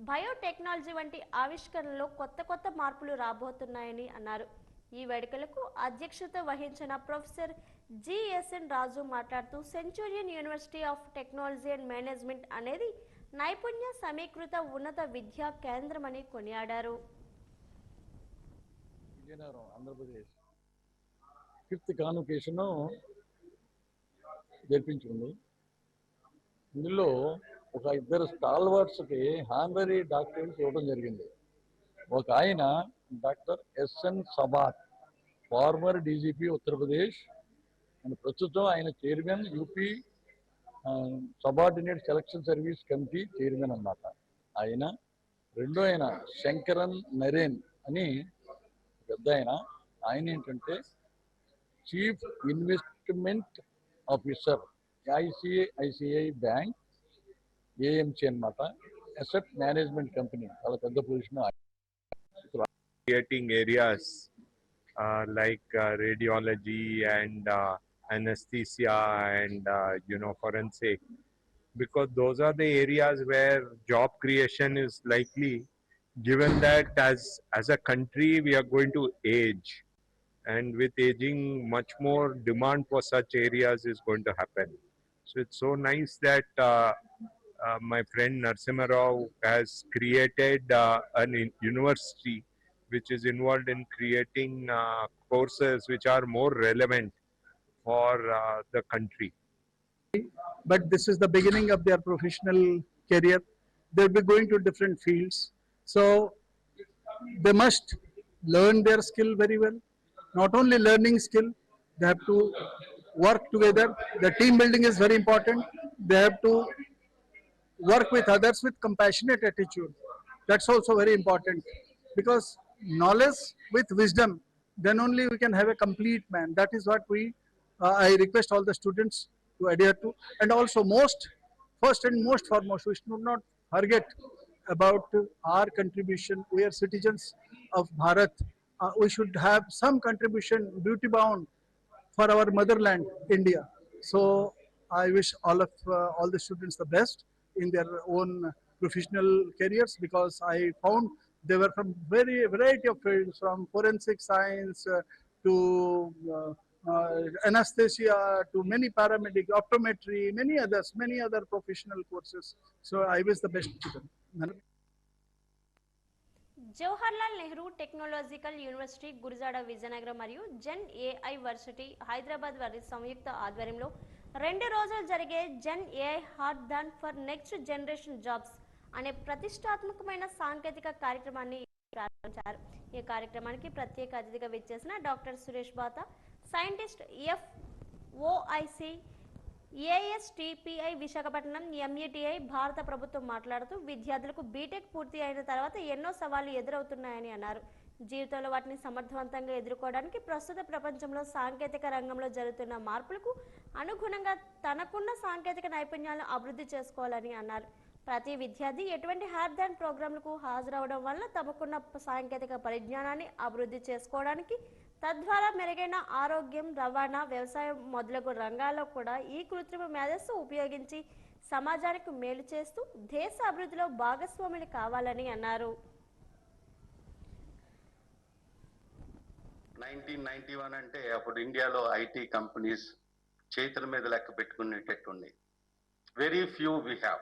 బయోటెక్నాలజీ వంటి ఆవిష్కరణలో కొత్త మార్పులు రాబోతున్నాయని అన్నారు. ఈ వేడుకలకు అధ్యక్షత వహించిన ప్రొఫెసర్ జిఎస్ఎన్ రాజు మాట్లాడుతూ Centurion university of technology and management అనేది నైపుణ్య సమీకృత ఉన్నత విద్యా కేంద్రమని కొనియాడారు. విజయనగరం ఆంధ్రప్రదేశ్ 5th కాన్వకేషన్ జరిపించింది. ఇందులో ఒక 2 స్టాల్వర్డ్స్కి హానరీ డాక్టరేట్స్ ఇవ్వడం జరిగింది. ఒక ఆయన doctor SN Sabath, former DGP Uttar Pradesh, and ప్రస్తుతం ఆయన chairman UP subordinate selection service committee chairman అన్నమాట ఆయన. రెండో ఆయన శంకరన్ నరేన్ అని పెద్ద ఆయన ఏంటంటే chief investment officer ICICI bank AMC అన్నమాట, అసెట్ మేనేజ్మెంట్ కంపెనీ, చాలా పెద్ద position. Creating areas like radiology and anesthesia and forensic, because those are the areas where job creation is likely, given that as a country we are going to age, and with aging much more demand for such areas is going to happen. So it's so nice that my friend Narsimha Rao has created an university which is involved in creating courses which are more relevant for the country. But this is the beginning of their professional career. They'll be going to different fields. So they must learn their skill very well. Not only learning skill, they have to work together. The team building is very important. They have to work with others with compassionate attitude. That's also very important, because knowledge with wisdom, then only we can have a complete man. That is what I request all the students to adhere to. And also first and most foremost, we should not forget about our contribution. We are citizens of Bharat. We should have some contribution, duty bound, for our motherland, India. So I wish all the students the best in their own professional careers, because I found they were from variety of fields, from forensic science to anesthesia to many paramedic, optometry, many other professional courses. So I wish the best to them. Jawaharlal Nehru technological university Gurajada Vizianagaram మరియు gen AI varsity Hyderabad వారి సంయుక్త ఆధ్వర్యంలో 2 రోజులు జరిగే gen AI hackathon for next generation jobs అనే ప్రతిష్టాత్మకమైన సాంకేతిక కార్యక్రమాన్ని ప్రారంభించారు. ఈ కార్యక్రమానికి ప్రత్యేక అతిథిగా విచ్చేసిన doctor Suresh Batha, scientist FOIC ASTPI Visakhapatnam MUTI భారత ప్రభుత్వం మాట్లాడుతూ విద్యార్థులకు బీటెక్ పూర్తి అయిన తర్వాత ఎన్నో సవాళ్లు ఎదురవుతున్నాయని అన్నారు. జీవితంలో వాటిని సమర్థవంతంగా ఎదుర్కోవడానికి ప్రస్తుత ప్రపంచంలో సాంకేతిక రంగంలో జరుగుతున్న మార్పులకు అనుగుణంగా తనకున్న సాంకేతిక నైపుణ్యాలను అభివృద్ధి చేసుకోవాలని అన్నారు. ప్రతి విద్యార్థి ఎటువంటి హ్యాక్థాన్ ప్రోగ్రాంలకు హాజరవడం వల్ల తమకున్న సాంకేతిక పరిజ్ఞానాన్ని అభివృద్ధి చేసుకోవడానికి, తద్వారా మెరుగైన ఆరోగ్యం, రవాణా, వ్యవసాయం మొదలగు రంగాల్లో కూడా ఈ కృత్రిమ మేధస్సు ఉపయోగించి సమాజానికి మేలు చేస్తూ దేశ అభివృద్ధిలో భాగస్వాములు కావాలని అన్నారు. 1991 అంటే అప్పుడు ఇండియాలో ఐటీ కంపెనీస్ చేతుల మీద లెక్క పెట్టుకునేటట్టుండే. Very few we have.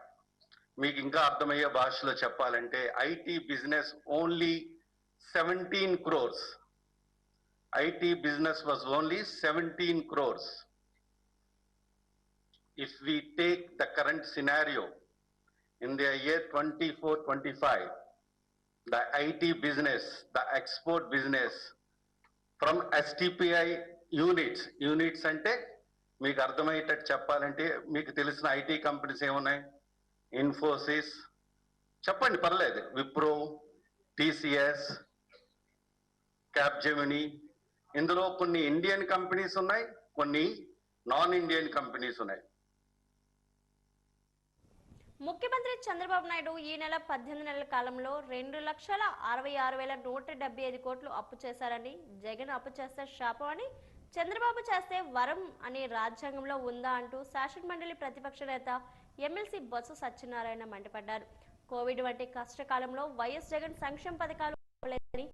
మీకు ఇంకా అర్థమయ్యే భాషలో చెప్పాలంటే IT business only 17 crores. IT business was only 17 crores. If we take the current scenario in the year 24-25, the IT business, the export business from STPI units అంటే మీకు అర్థమయ్యేటట్టు చెప్పాలంటే మీకు తెలిసిన ఐటీ కంపెనీస్ ఏమున్నాయి? ఇన్ఫోసిస్, చెప్పండి పర్లేదు, విప్రో, TCS, క్యాప్జెమినీ. ఇందులో కొన్ని ఇండియన్ కంపెనీస్ ఉన్నాయి, కొన్ని నాన్ ఇండియన్ కంపెనీస్ ఉన్నాయి. ముఖ్యమంత్రి చంద్రబాబు నాయుడు ఈ నెల 18 నెలల కాలంలో 2,66,175 కోట్లు అప్పు చేశారని, జగన్ అప్పు చేస్తే శాపం అని, చంద్రబాబు చేస్తే వరం అని రాజ్యాంగంలో ఉందా అంటూ శాసనమండలి ప్రతిపక్ష నేత ఎమ్మెల్సీ బొత్స సత్యనారాయణ మండిపడ్డారు. కోవిడ్ వంటి కష్టకాలంలో వైఎస్ జగన్ సంక్షేమ పథకాలు లేదని,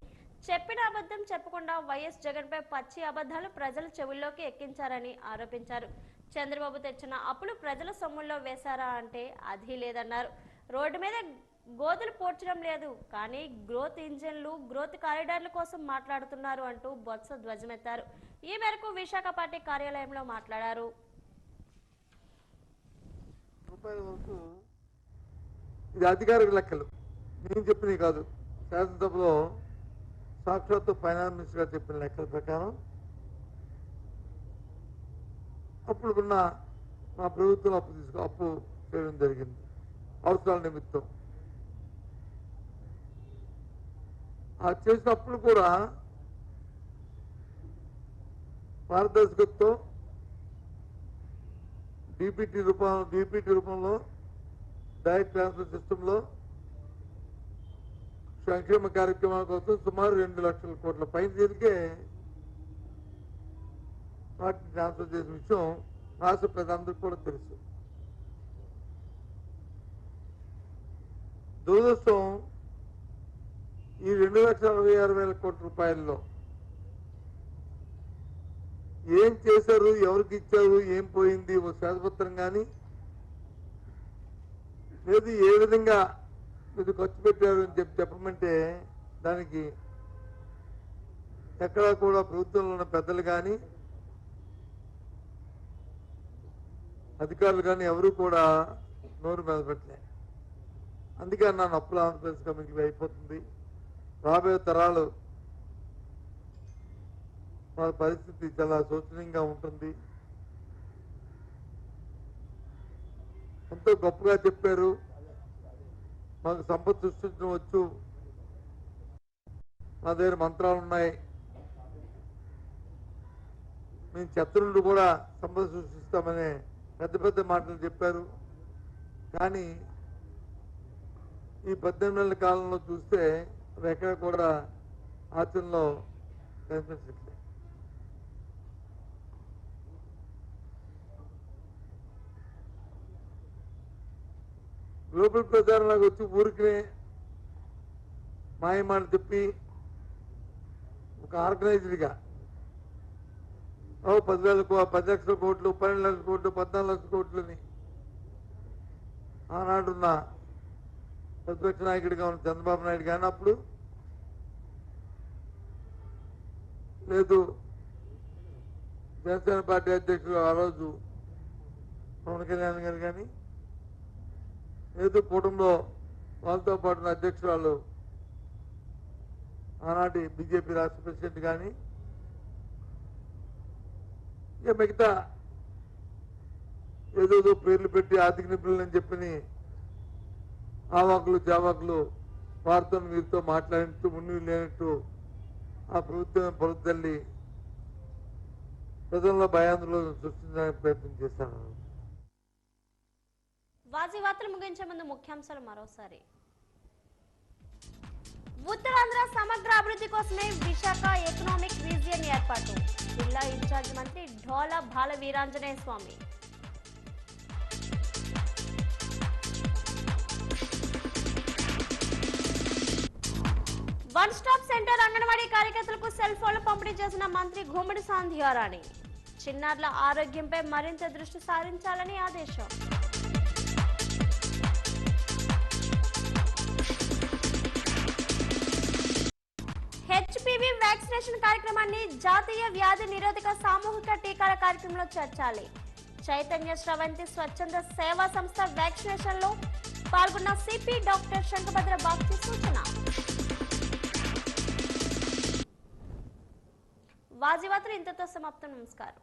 చెప్పిన అబద్ధం చెప్పకుండా వైఎస్ జగన్ పై పచ్చి అబద్ధాలు ప్రజల చెవుల్లోకి ఎక్కించారని ఆరోపించారు. చంద్రబాబు తెచ్చిన అప్పులు ప్రజల సొమ్ముల్లో వేశారా అంటే అది లేదన్నారు. రోడ్డు మీద గోతులు పోడ్చడం లేదు, కానీ గ్రోత్ ఇంజన్లు, గ్రోత్ కారిడార్ల కోసం మాట్లాడుతున్నారు అంటూ బొత్స ధ్వజమెత్తారు. ఈ మేరకు విశాఖ పార్టీ కార్యాలయంలో మాట్లాడారు. ఇది అధికారిక లెక్కలు, నేను చెప్పినవి కాదు. శాసనసభలో సాక్షాత్తు ఫైనాన్స్ మినిస్టర్ గారు చెప్పిన లెక్కల ప్రకారం అప్పుడున్న మా ప్రభుత్వం అప్పు చేయడం జరిగింది అవసరాల నిమిత్తం. ఆ చేసిన అప్పులు కూడా పారదర్శకతతో డిపిటి రూపంలో డైరెక్ట్ ట్రాన్స్ఫర్ సిస్టంలో సంక్షేమ కార్యక్రమాల కోసం సుమారు 2 లక్షల కోట్ల పైన దీనికే వాటిని ట్రాన్స్ఫర్ చేసిన విషయం రాష్ట్ర ప్రజలందరికీ కూడా తెలుసు. దురదృష్టం ఈ 2,66,000 కోట్ల రూపాయల్లో ఏం చేశారు, ఎవరికి ఇచ్చారు, ఏం పోయింది ఓ శ్వేతపత్రం కానీ లేదు ఏ విధంగా ఇది ఖర్చు పెట్టారు అని చెప్పమంటే దానికి ఎక్కడా కూడా ప్రభుత్వంలో ఉన్న పెద్దలు కానీ అధికారులు కానీ ఎవరు కూడా నోరు మీద పెట్టలే. అందుకే నన్ను అప్పుల ఆంధ్రప్రదేశ్ కమిటీ అయిపోతుంది. రాబోయే తరాలు వాళ్ళ పరిస్థితి చాలా శోచనీయంగా ఉంటుంది. ఎంతో గొప్పగా చెప్పారు, మాకు సంపద సృష్టించడం వచ్చు, మా దగ్గర మంత్రాలు ఉన్నాయి, మేము చెత్త నుండి కూడా సంపద సృష్టిస్తామనే పెద్ద పెద్ద మాటలు చెప్పారు. కానీ ఈ 18 నెలల కాలంలో చూస్తే అవి ఎక్కడ కూడా ఆచరణలో కనిపించట్లేదు. గ్లోబల్ ప్రచారంలోకి వచ్చి ఊరికి మాయమాట చెప్పి ఒక ఆర్గనైజ్డ్గా 10 లక్షల కోట్లు, 12 లక్షల కోట్లు, 14 లక్షల కోట్లని ఆనాడున్న ప్రతిపక్ష నాయకుడిగా ఉన్న చంద్రబాబు నాయుడు కానీ అప్పుడు లేదు జనసేన పార్టీ అధ్యక్షుడు ఆ రోజు పవన్ కళ్యాణ్ గారు కానీ లేదు కూటమిలో వాళ్ళతో పాటు ఉన్న అధ్యక్షురాలు ఆనాటి బీజేపీ రాష్ట్ర ప్రెసిడెంట్ కానీ ఇక మిగతా ఏదో పేర్లు పెట్టి ఆర్థిక నిపుణులని చెప్పని ఆవాకులు జావాకులు వారితో వీరితో మాట్లాడినట్టు మున్ని లేనట్టు ఆ ప్రభుత్వం ప్రజల్లో భయాందోళన సృష్టించడానికి ప్రయత్నం చేశారు. వాజీ వార్తలు ముగించే ముందు ముఖ్యాంశాలు మరోసారి. ఉత్తరాంధ్ర సమగ్ర అభివృద్ధి కోసమే విశాఖ ఎకనామిక్ రీజియన్ ఏర్పాటు. జిల్లా ఇన్ఛార్జ్ మంత్రి ఢోలా బాల Veeranjaneya Swamy. One stop centre anganwadi కార్యకర్తలకు సెల్ ఫోన్లు పంపిణీ చేసిన మంత్రి గుమ్మడి సంధ్యారాణి. చిన్నారుల ఆరోగ్యంపై మరింత దృష్టి సారించాలని ఆదేశం. హెచ్పివి వ్యాక్సినేషన్ కార్యక్రమాన్ని జాతీయ వ్యాధి నిరోధక సామూహిక టీకాల కార్యక్రమంలో చేర్చాలి. చైతన్య స్రవంతి స్వచ్ఛంద సేవా సంస్థ వ్యాక్సినేషన్ లో పాల్గొన్న సిపి డాక్టర్ శంకభద్ర బాగ్చి సూచన. వాజీ వార్తలు ఇంతతో సమాప్తం. నమస్కారం.